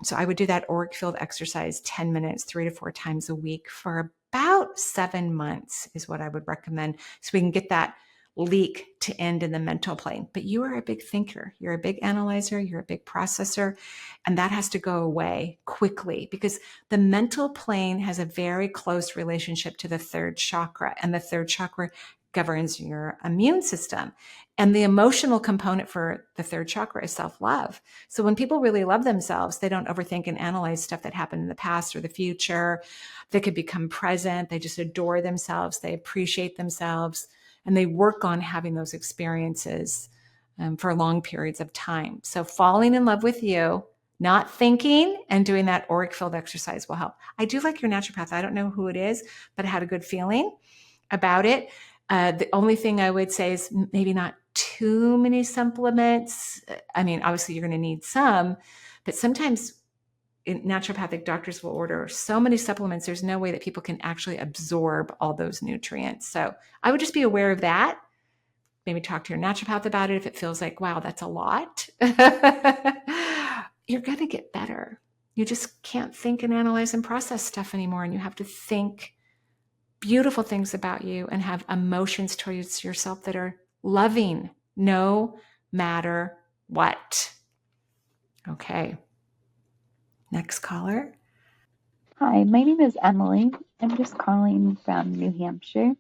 So I would do that auric field exercise 10 minutes, 3 to 4 times a week for about 7 months is what I would recommend. So we can get that leak to end in the mental plane. But you are a big thinker. You're a big analyzer. You're a big processor. And that has to go away quickly because the mental plane has a very close relationship to the third chakra. And the third chakra governs your immune system. And the emotional component for the third chakra is self-love. So when people really love themselves, they don't overthink and analyze stuff that happened in the past or the future. They could become present. They just adore themselves. They appreciate themselves. And they work on having those experiences for long periods of time. So falling in love with you, not thinking, and doing that auric field exercise will help. I do like your naturopath. I don't know who it is, but I had a good feeling about it. The only thing I would say is maybe not too many supplements. I mean, obviously you're going to need some, but sometimes naturopathic doctors will order so many supplements. There's no way that people can actually absorb all those nutrients. So I would just be aware of that. Maybe talk to your naturopath about it if it feels like, wow, that's a lot. You're going to get better. You just can't think and analyze and process stuff anymore. And you have to think beautiful things about you and have emotions towards yourself that are loving, no matter what. Okay. Next caller. Hi, my name is Emily. I'm just calling from New Hampshire.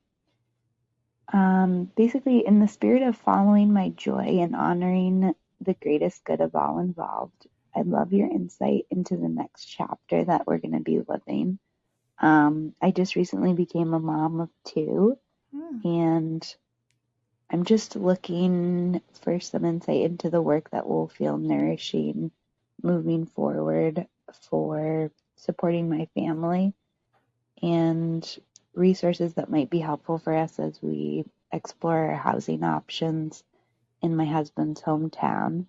Basically, in the spirit of following my joy and honoring the greatest good of all involved, I'd love your insight into the next chapter that we're going to be living. I just recently became a mom of 2, and I'm just looking for some insight into the work that will feel nourishing moving forward for supporting my family and resources that might be helpful for us as we explore our housing options in my husband's hometown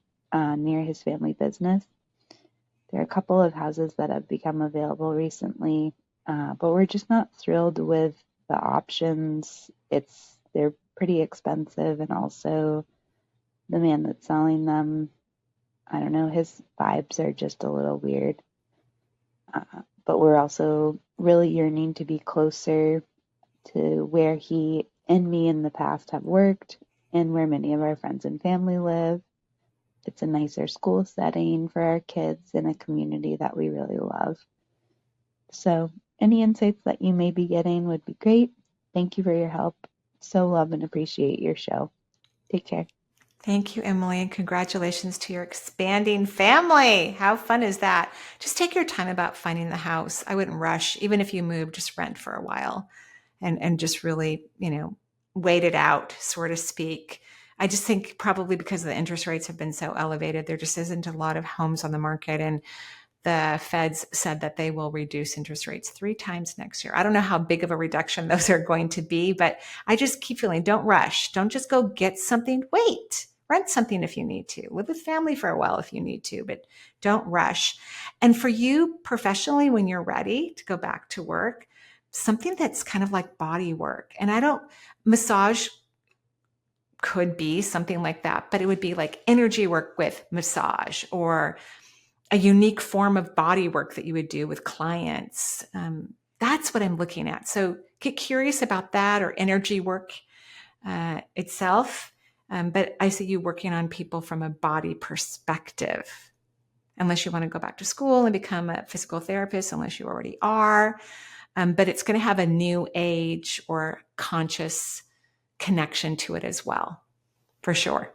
near his family business. There are a couple of houses that have become available recently, but we're just not thrilled with the options. They're pretty expensive, and also the man that's selling them, I don't know, his vibes are just a little weird. But we're also really yearning to be closer to where he and me in the past have worked and where many of our friends and family live. It's a nicer school setting for our kids in a community that we really love. So any insights that you may be getting would be great. Thank you for your help. So love and appreciate your show. Take care. Thank you, Emily, and congratulations to your expanding family. How fun is that? Just take your time about finding the house. I wouldn't rush. Even if you move, just rent for a while and just really, wait it out, so to speak. I just think probably because the interest rates have been so elevated, there just isn't a lot of homes on the market. And the feds said that they will reduce interest rates 3 times next year. I don't know how big of a reduction those are going to be, but I just keep feeling, don't rush. Don't just go get something. Wait, rent something if you need to. Live with family for a while if you need to, but don't rush. And for you professionally, when you're ready to go back to work, something that's kind of like body work. And massage could be something like that, but it would be like energy work with massage, or a unique form of body work that you would do with clients. That's what I'm looking at. So get curious about that, or energy work itself. But I see you working on people from a body perspective, unless you want to go back to school and become a physical therapist, unless you already are. But it's going to have a new age or conscious connection to it as well, for sure.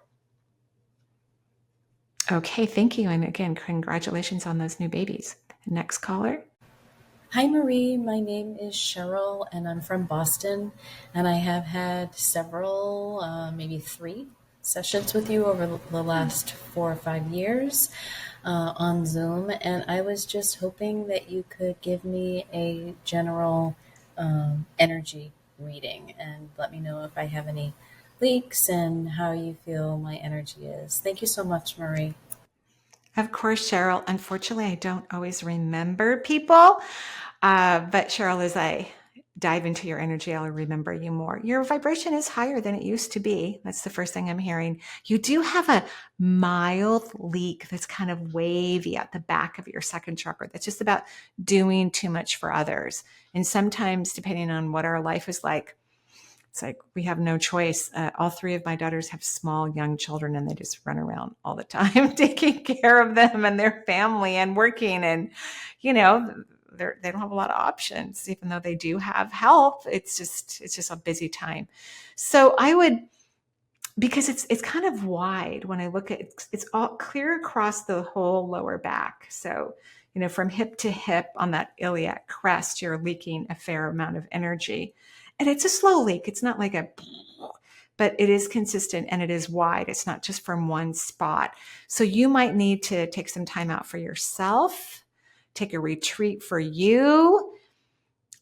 Okay, thank you. And again, congratulations on those new babies. Next caller. Hi, Marie. My name is Cheryl, and I'm from Boston. And I have had several, maybe 3 sessions with you over the last 4 or 5 years on Zoom. And I was just hoping that you could give me a general energy reading and let me know if I have any leaks and how you feel my energy is. Thank you so much, Marie. Of course, Cheryl. Unfortunately, I don't always remember people. But Cheryl, as I dive into your energy, I'll remember you more. Your vibration is higher than it used to be. That's the first thing I'm hearing. You do have a mild leak that's kind of wavy at the back of your second chakra. That's just about doing too much for others. And sometimes, depending on what our life is like, it's like we have no choice. All 3 of my daughters have small, young children, and they just run around all the time taking care of them and their family and working. And, they don't have a lot of options, even though they do have help. It's just a busy time. So I would, because it's kind of wide when I look at it, it's all clear across the whole lower back. So, from hip to hip on that iliac crest, you're leaking a fair amount of energy. And it's a slow leak. It's not like but it is consistent and it is wide. It's not just from one spot. So you might need to take some time out for yourself, take a retreat for you,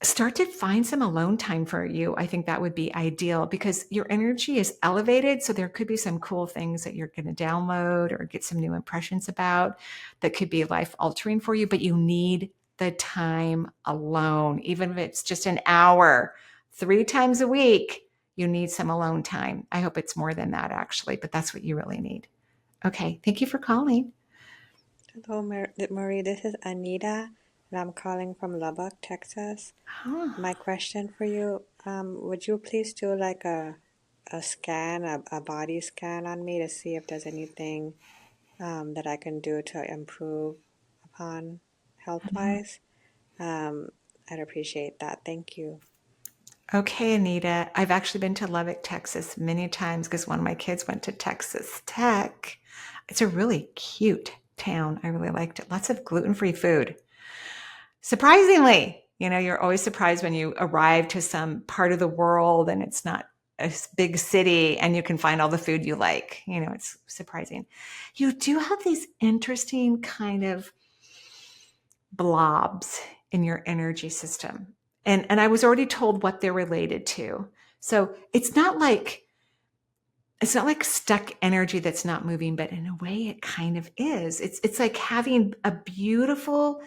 start to find some alone time for you. I think that would be ideal because your energy is elevated. So there could be some cool things that you're going to download or get some new impressions about that could be life altering for you, but you need the time alone, even if it's just an hour, 3 times a week. You need some alone time. I hope it's more than that, actually, but that's what you really need. Okay. Thank you for calling. Hello, Marie. This is Anita, and I'm calling from Lubbock, Texas. Oh, My question for you, would you please do like a scan, a body scan on me to see if there's anything that I can do to improve upon health-wise? I'd appreciate that. Thank you. okay, Anita. I've actually been to Lubbock, Texas many times because one of my kids went to Texas Tech. It's a really cute town. I really liked it. Lots of gluten-free food. Surprisingly, you're always surprised when you arrive to some part of the world and it's not a big city and you can find all the food you like. It's surprising. You do have these interesting kind of blobs in your energy system. And I was already told what they're related to. So it's not like stuck energy that's not moving, but in a way it kind of is. It's like having a beautiful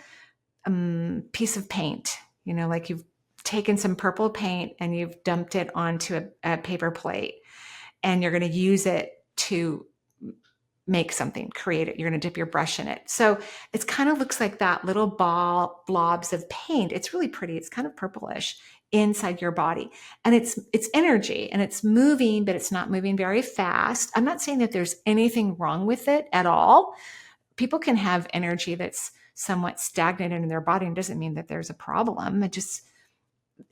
piece of paint, like you've taken some purple paint and you've dumped it onto a paper plate and you're going to use it to make something, create it. You're going to dip your brush in it. So it kind of looks like that, little blobs of paint. It's really pretty. It's kind of purplish inside your body. And it's energy and it's moving, but it's not moving very fast. I'm not saying that there's anything wrong with it at all. People can have energy that's somewhat stagnant in their body and doesn't mean that there's a problem. It just,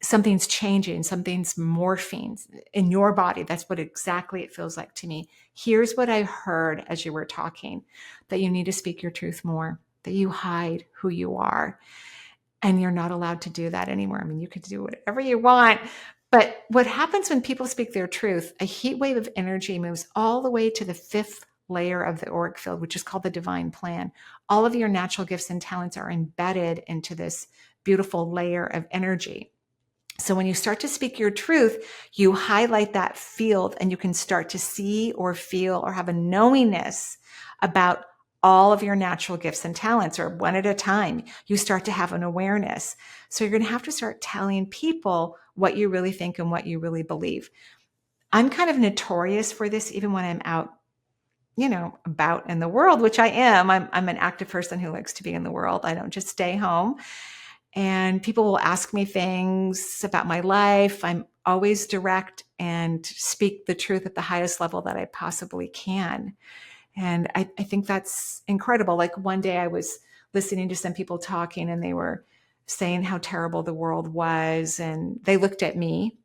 something's changing, something's morphing in your body. That's what exactly it feels like to me. Here's what I heard as you were talking, that you need to speak your truth more, that you hide who you are. And you're not allowed to do that anymore. I mean, you could do whatever you want. But what happens when people speak their truth, a heat wave of energy moves all the way to the 5th layer of the auric field, which is called the divine plan. All of your natural gifts and talents are embedded into this beautiful layer of energy. So when you start to speak your truth, you highlight that field and you can start to see or feel or have a knowingness about all of your natural gifts and talents, or one at a time. You start to have an awareness. So you're going to have to start telling people what you really think and what you really believe. I'm kind of notorious for this, even when I'm out, about in the world, which I am. I'm an active person who likes to be in the world. I don't just stay home. And people will ask me things about my life. I'm always direct and speak the truth at the highest level that I possibly can. And I think that's incredible. Like one day I was listening to some people talking and they were saying how terrible the world was. And they looked at me.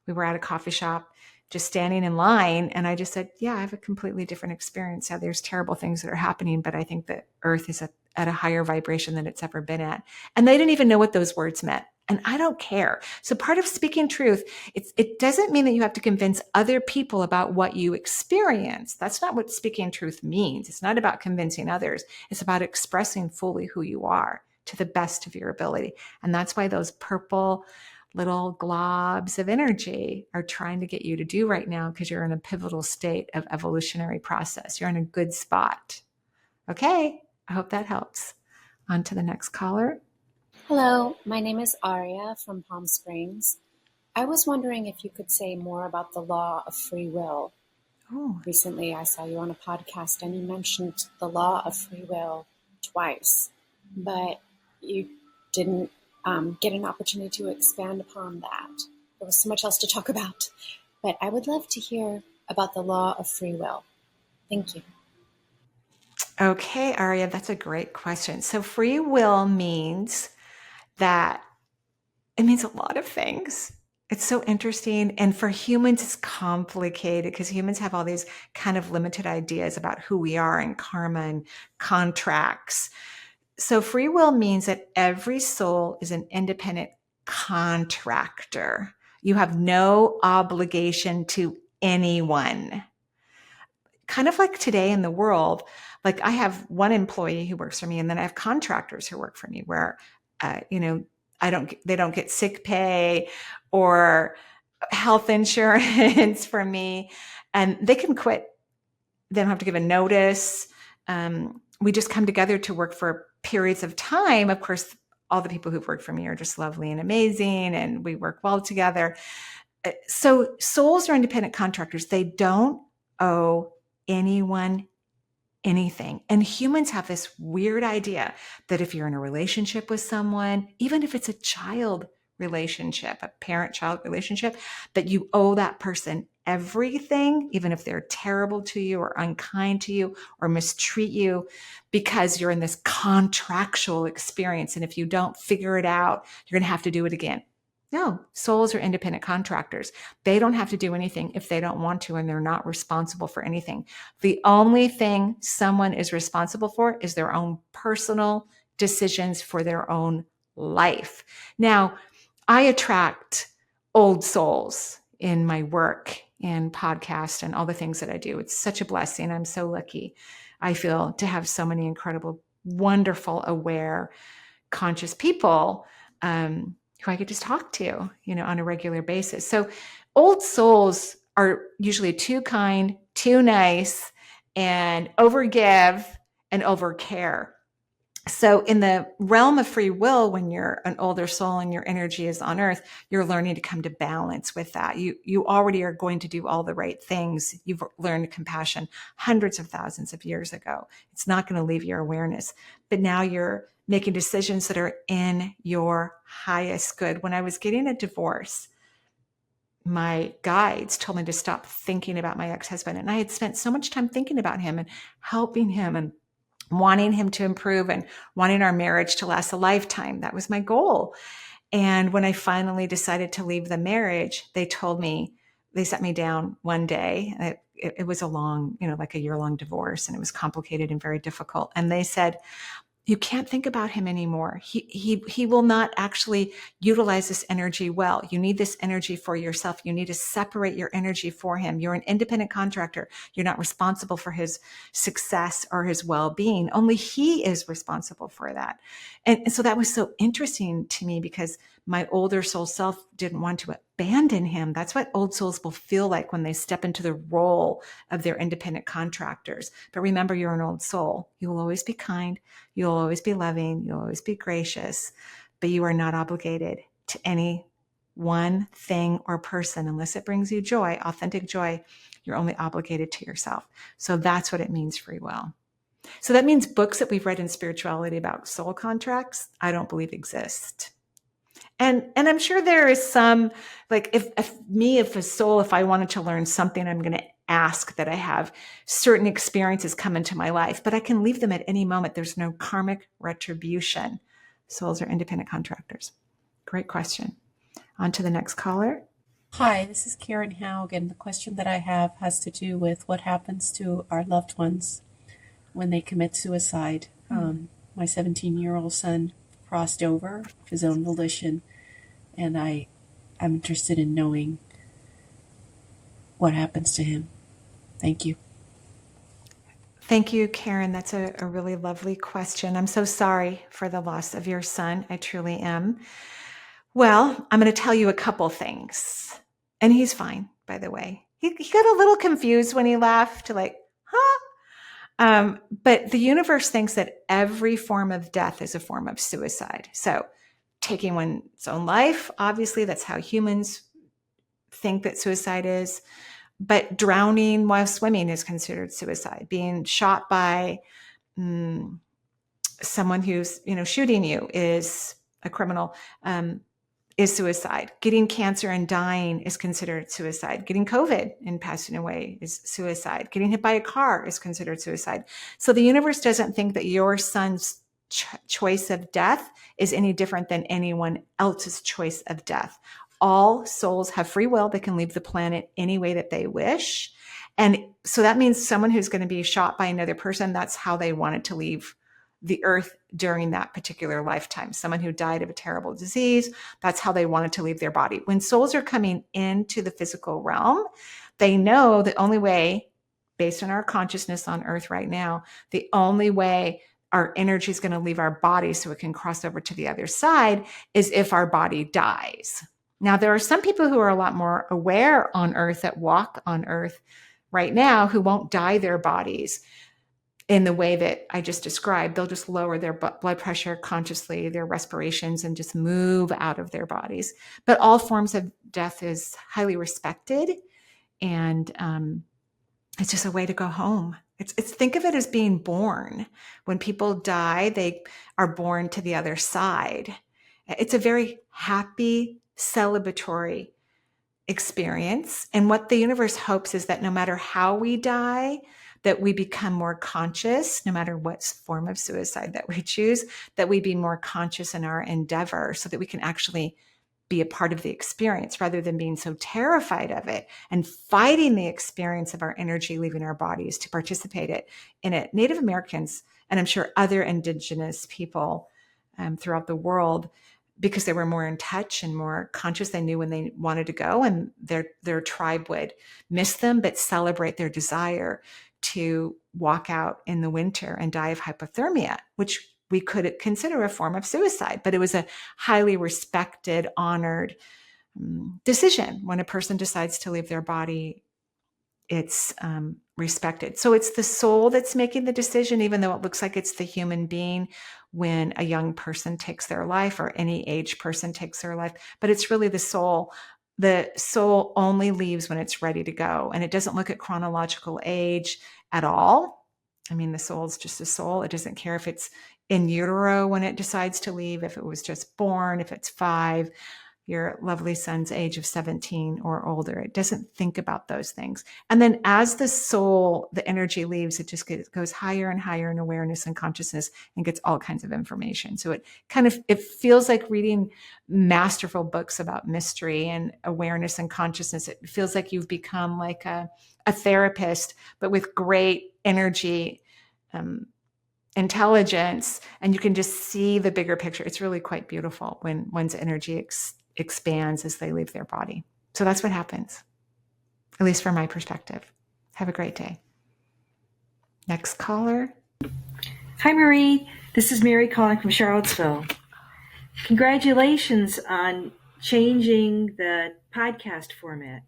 We were at a coffee shop just standing in line. And I just said, yeah, I have a completely different experience. Yeah, there's terrible things that are happening, but I think that Earth is at a higher vibration than it's ever been at. And they didn't even know what those words meant. And I don't care. So part of speaking truth, it doesn't mean that you have to convince other people about what you experience. That's not what speaking truth means. It's not about convincing others. It's about expressing fully who you are to the best of your ability. And that's why those purple little globs of energy are trying to get you to do right now, because you're in a pivotal state of evolutionary process. You're in a good spot. Okay, I hope that helps. On to the next caller. Hello, my name is Aria from Palm Springs. I was wondering if you could say more about the law of free will. Oh. Recently, I saw you on a podcast and you mentioned the law of free will twice, but you didn't get an opportunity to expand upon that. There was so much else to talk about, but I would love to hear about the law of free will. Thank you. Okay, Aria, that's a great question. So free will means that it means a lot of things. It's so interesting. And for humans, it's complicated because humans have all these kind of limited ideas about who we are and karma and contracts. So free will means that every soul is an independent contractor. You have no obligation to anyone. Kind of like today in the world, like I have one employee who works for me, and then I have contractors who work for me where, they don't get sick pay or health insurance from me, and they can quit. They don't have to give a notice. We just come together to work for periods of time. Of course, all the people who've worked for me are just lovely and amazing, and we work well together. So souls are independent contractors. They don't owe anyone anything. And humans have this weird idea that if you're in a relationship with someone, even if it's a child relationship, a parent-child relationship, that you owe that person everything, even if they're terrible to you or unkind to you or mistreat you, because you're in this contractual experience. And if you don't figure it out, you're going to have to do it again. No, souls are independent contractors. They don't have to do anything if they don't want to, and they're not responsible for anything. The only thing someone is responsible for is their own personal decisions for their own life. Now, I attract old souls in my work and podcast and all the things that I do. It's such a blessing. I'm so lucky, I feel, to have so many incredible, wonderful, aware, conscious people who I could just talk to, on a regular basis. So old souls are usually too kind, too nice, and overgive and overcare. So in the realm of free will, when you're an older soul and your energy is on earth, you're learning to come to balance with that. You already are going to do all the right things. You've learned compassion hundreds of thousands of years ago. It's not going to leave your awareness, but now you're making decisions that are in your highest good. When I was getting a divorce, my guides told me to stop thinking about my ex-husband. And I had spent so much time thinking about him and helping him and wanting him to improve and wanting our marriage to last a lifetime. That was my goal. And when I finally decided to leave the marriage, they sat me down one day. It was a long, like a year-long divorce, and it was complicated and very difficult. And they said, you can't think about him anymore. He will not actually utilize this energy well. You need this energy for yourself. You need to separate your energy for him. You're an independent contractor. You're not responsible for his success or his well-being. Only he is responsible for that. And so that was so interesting to me because my older soul self didn't want to abandon him. That's what old souls will feel like when they step into the role of their independent contractors. But remember, you're an old soul. You will always be kind. You'll always be loving. You'll always be gracious, but you are not obligated to any one thing or person unless it brings you joy, authentic joy. You're only obligated to yourself. So that's what it means, free will. So that means books that we've read in spirituality about soul contracts, I don't believe exist. And I'm sure there is some, like if I wanted to learn something, I'm going to ask that I have certain experiences come into my life, but I can leave them at any moment. There's no karmic retribution. Souls are independent contractors. Great question. On to the next caller. Hi, this is Karen Haug, and the question that I have has to do with what happens to our loved ones when they commit suicide. My 17-year-old son crossed over of his own volition, and I'm interested in knowing what happens to him. Thank you. Thank you, Karen. That's a really lovely question. I'm so sorry for the loss of your son. I truly am. Well, I'm going to tell you a couple things. And he's fine, by the way. He got a little confused when he left, like, huh? But the universe thinks that every form of death is a form of suicide. So taking one's own life, obviously, that's how humans think that suicide is. But drowning while swimming is considered suicide. Being shot by someone who's, shooting you is a criminal, is suicide. Getting cancer and dying is considered suicide. Getting COVID and passing away is suicide. Getting hit by a car is considered suicide. So the universe doesn't think that your son's choice of death is any different than anyone else's choice of death. All souls have free will. They can leave the planet any way that they wish. And so that means someone who's going to be shot by another person, that's how they wanted to leave the earth during that particular lifetime. Someone who died of a terrible disease, that's how they wanted to leave their body. When souls are coming into the physical realm, they know the only way, based on our consciousness on earth right now, the only way our energy is going to leave our body so it can cross over to the other side is if our body dies. Now, there are some people who are a lot more aware on earth that walk on earth right now who won't dye their bodies in the way that I just described. They'll just lower their blood pressure consciously, their respirations, and just move out of their bodies. But all forms of death is highly respected, and it's just a way to go home. It's think of it as being born. When people die, they are born to the other side. It's a very happy, celebratory experience. And what the universe hopes is that no matter how we die, that we become more conscious, no matter what form of suicide that we choose, that we be more conscious in our endeavor so that we can actually be a part of the experience rather than being so terrified of it and fighting the experience of our energy leaving our bodies to participate in it. Native Americans, and I'm sure other indigenous people throughout the world, because they were more in touch and more conscious, they knew when they wanted to go, and their tribe would miss them, but celebrate their desire to walk out in the winter and die of hypothermia, which we could consider a form of suicide, but it was a highly respected, honored decision. When a person decides to leave their body, it's respected. So it's the soul that's making the decision, even though it looks like it's the human being when a young person takes their life or any age person takes their life, but it's really the soul. The soul only leaves when it's ready to go, and it doesn't look at chronological age at all. I mean, the soul is just a soul. It doesn't care if it's in utero when it decides to leave, if it was just born, if it's 5, your lovely son's age of 17 or older. It doesn't think about those things. And then as the soul, the energy leaves, it just goes higher and higher in awareness and consciousness and gets all kinds of information. So it feels like reading masterful books about mystery and awareness and consciousness. It feels like you've become like a therapist, but with great energy, intelligence, and you can just see the bigger picture. It's really quite beautiful when one's energy expands as they leave their body. So that's what happens, at least from my perspective. Have a great day. Next caller. Hi, Marie. This is Mary calling from Charlottesville. Congratulations on changing the podcast format.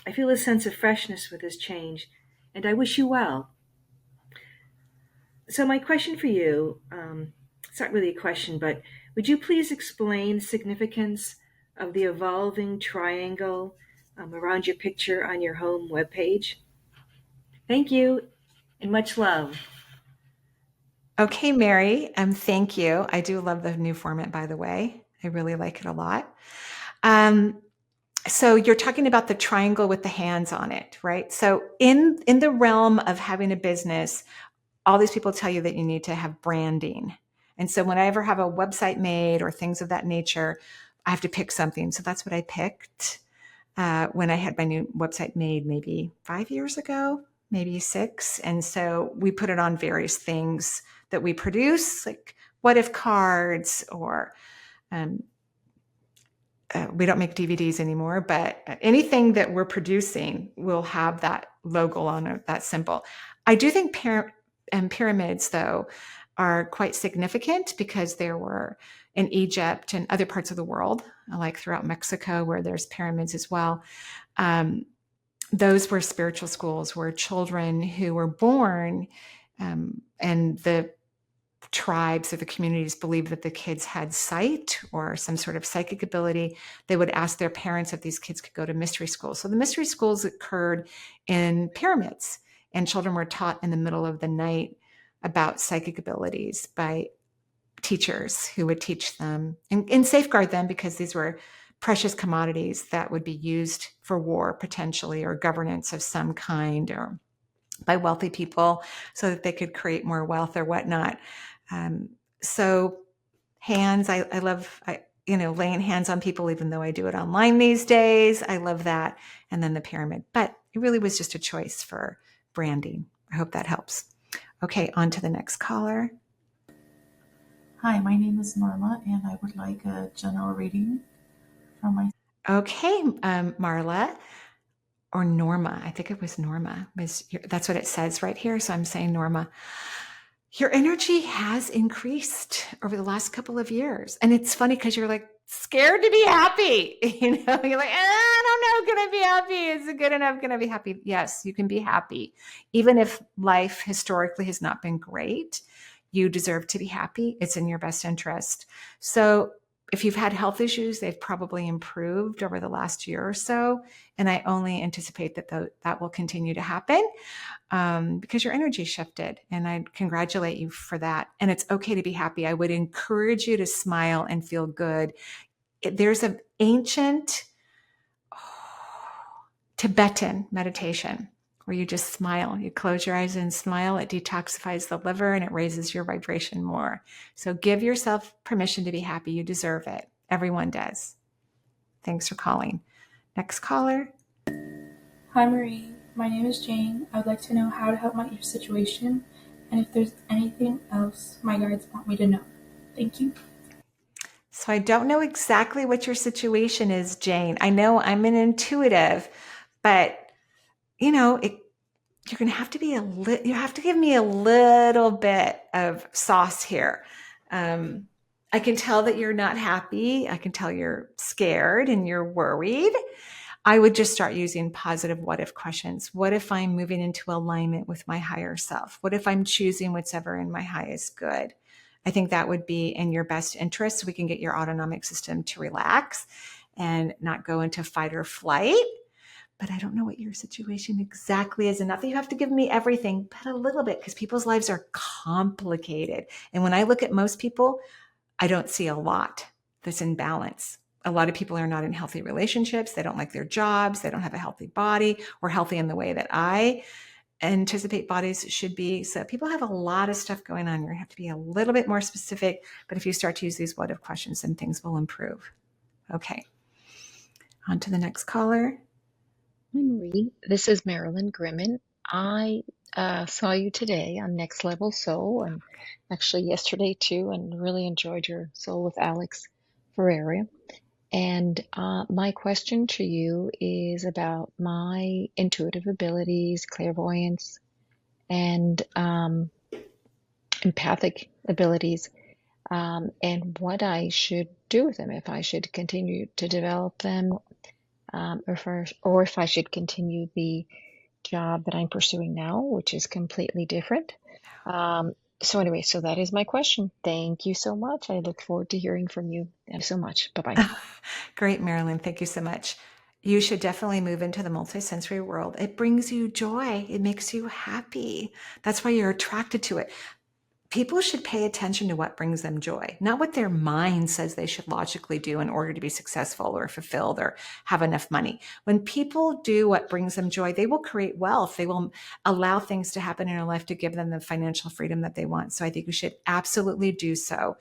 I feel a sense of freshness with this change, and I wish you well. So my question for you, it's not really a question, but would you please explain the significance of the evolving triangle around your picture on your home webpage? Thank you, and much love. Okay, Mary, thank you. I do love the new format, by the way. I really like it a lot. So you're talking about the triangle with the hands on it, right? So in the realm of having a business, all these people tell you that you need to have branding. And so when I ever have a website made or things of that nature, I have to pick something. So that's what I picked when I had my new website made maybe 5 years ago, maybe 6. And so we put it on various things that we produce, like what if cards, or we don't make DVDs anymore, but anything that we're producing will have that logo on it, that symbol. I do think pyramids, though, are quite significant because there were in Egypt and other parts of the world, like throughout Mexico, where there's pyramids as well. Those were spiritual schools where children who were born and the tribes or the communities believed that the kids had sight or some sort of psychic ability. They would ask their parents if these kids could go to mystery schools. So the mystery schools occurred in pyramids, and children were taught in the middle of the night about psychic abilities by teachers who would teach them and safeguard them, because these were precious commodities that would be used for war potentially, or governance of some kind, or by wealthy people so that they could create more wealth or whatnot. So hands, I love, laying hands on people, even though I do it online these days. I love that. And then the pyramid, but it really was just a choice for branding. I hope that helps. Okay, on to the next caller. Hi, my name is Marla, and I would like a general reading from my... Okay, Marla, or Norma. I think it was Norma. That's what it says right here, so I'm saying Norma. your energy has increased over the last couple of years. And it's funny because you're like scared to be happy. You're like, I don't know, can I be happy? Is it good enough? Can I be happy? Yes, you can be happy. Even if life historically has not been great, you deserve to be happy. It's in your best interest. So if you've had health issues, they've probably improved over the last year or so. And I only anticipate that that will continue to happen. Because your energy shifted, and I congratulate you for that. And it's okay to be happy. I would encourage you to smile and feel good. There's an ancient Tibetan meditation where you just smile. You close your eyes and smile. It detoxifies the liver and it raises your vibration more. So give yourself permission to be happy. You deserve it. Everyone does. Thanks for calling. Next caller. Hi Marie, my name is Jane. I would like to know how to help your situation and if there's anything else my guides want me to know. Thank you. So I don't know exactly what your situation is, Jane. I know I'm an intuitive, but you're going to have to be you have to give me a little bit of sauce here. I can tell that you're not happy. I can tell you're scared and you're worried. I would just start using positive what if questions. What if I'm moving into alignment with my higher self? What if I'm choosing what's ever in my highest good? I think that would be in your best interest. So we can get your autonomic system to relax and not go into fight or flight. But I don't know what your situation exactly is. And not that you have to give me everything, but a little bit, because people's lives are complicated. And when I look at most people, I don't see a lot that's in balance. A lot of people are not in healthy relationships. They don't like their jobs. They don't have a healthy body or healthy in the way that I anticipate bodies should be. So people have a lot of stuff going on. You have to be a little bit more specific. But if you start to use these what if questions, then things will improve. Okay. On to the next caller. Hi, Marie. This is Marilyn Grimmin. I saw you today on Next Level Soul, and actually yesterday too, and really enjoyed your Soul with Alex for Aria. And my question to you is about my intuitive abilities, clairvoyance, and empathic abilities, and what I should do with them, if I should continue to develop them, or if I should continue the job that I'm pursuing now, which is completely different. So anyway, so that is my question. Thank you so much. I look forward to hearing from you. Thank you so much. Bye-bye. Great, Marilyn. Thank you so much. You should definitely move into the multisensory world. It brings you joy. It makes you happy. That's why you're attracted to it. People should pay attention to what brings them joy, not what their mind says they should logically do in order to be successful or fulfilled or have enough money. When people do what brings them joy, they will create wealth. They will allow things to happen in their life to give them the financial freedom that they want. So I think you should absolutely do so.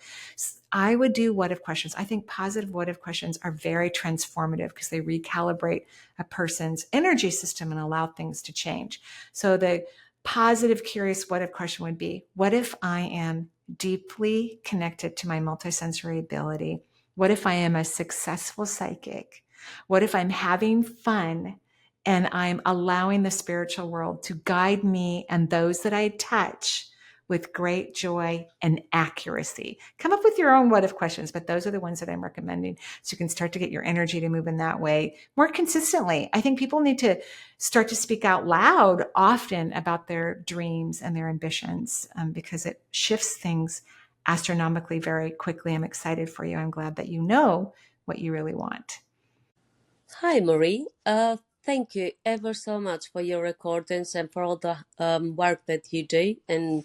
I would do what if questions. I think positive what if questions are very transformative because they recalibrate a person's energy system and allow things to change. So the positive, curious what if question would be, what if I am deeply connected to my multisensory ability? What if I am a successful psychic? What if I'm having fun and I'm allowing the spiritual world to guide me and those that I touch with great joy and accuracy? Come up with your own what if questions, but those are the ones that I'm recommending so you can start to get your energy to move in that way more consistently. I think people need to start to speak out loud often about their dreams and their ambitions because it shifts things astronomically very quickly. I'm excited for you. I'm glad that you know what you really want. Hi, Marie. Thank you ever so much for your recordings and for all the work that you do and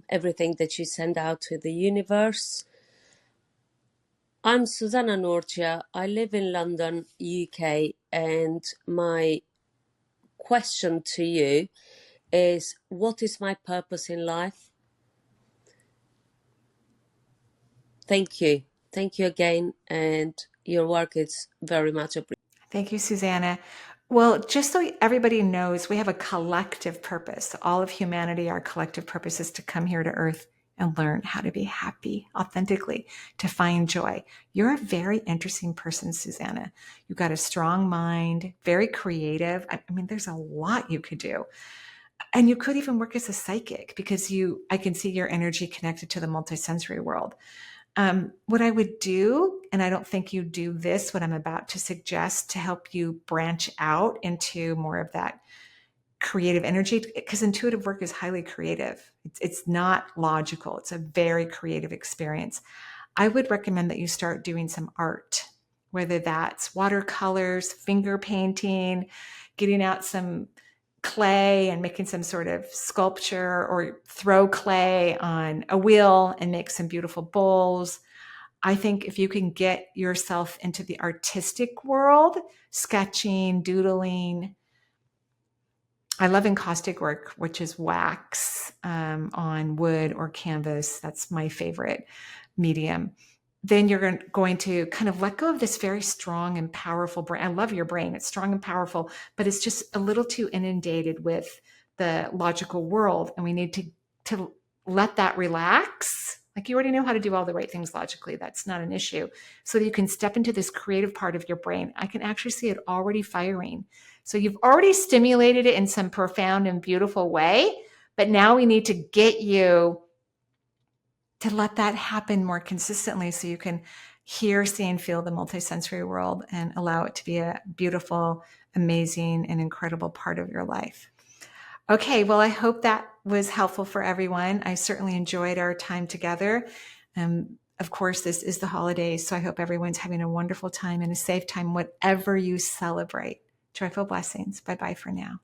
everything that you send out to the universe. I'm Suzanna Norcia. I live in London, UK, and my question to you is, what is my purpose in life? Thank you. Thank you again, and your work is very much appreciated. Thank you, Susanna. Well, just so everybody knows, we have a collective purpose. All of humanity, our collective purpose is to come here to Earth and learn how to be happy authentically, to find joy. You're a very interesting person, Susanna. You've got a strong mind, very creative. I mean, there's a lot you could do. And you could even work as a psychic because I can see your energy connected to the multisensory world. What I would do, and I don't think you do this, what I'm about to suggest to help you branch out into more of that creative energy, because intuitive work is highly creative. It's not logical. It's a very creative experience. I would recommend that you start doing some art, whether that's watercolors, finger painting, getting out some clay and making some sort of sculpture, or throw clay on a wheel and make some beautiful bowls. I think if you can get yourself into the artistic world, sketching, doodling. I love encaustic work, which is wax on wood or canvas. That's my favorite medium. Then you're going to kind of let go of this very strong and powerful brain. I love your brain. It's strong and powerful, but it's just a little too inundated with the logical world. And we need to let that relax. Like, you already know how to do all the right things logically. That's not an issue. So that you can step into this creative part of your brain. I can actually see it already firing. So you've already stimulated it in some profound and beautiful way, but now we need to get you to let that happen more consistently so you can hear, see, and feel the multisensory world and allow it to be a beautiful, amazing, and incredible part of your life. Okay, well, I hope that was helpful for everyone. I certainly enjoyed our time together. Of course, this is the holidays, so I hope everyone's having a wonderful time and a safe time, whatever you celebrate. Joyful blessings. Bye-bye for now.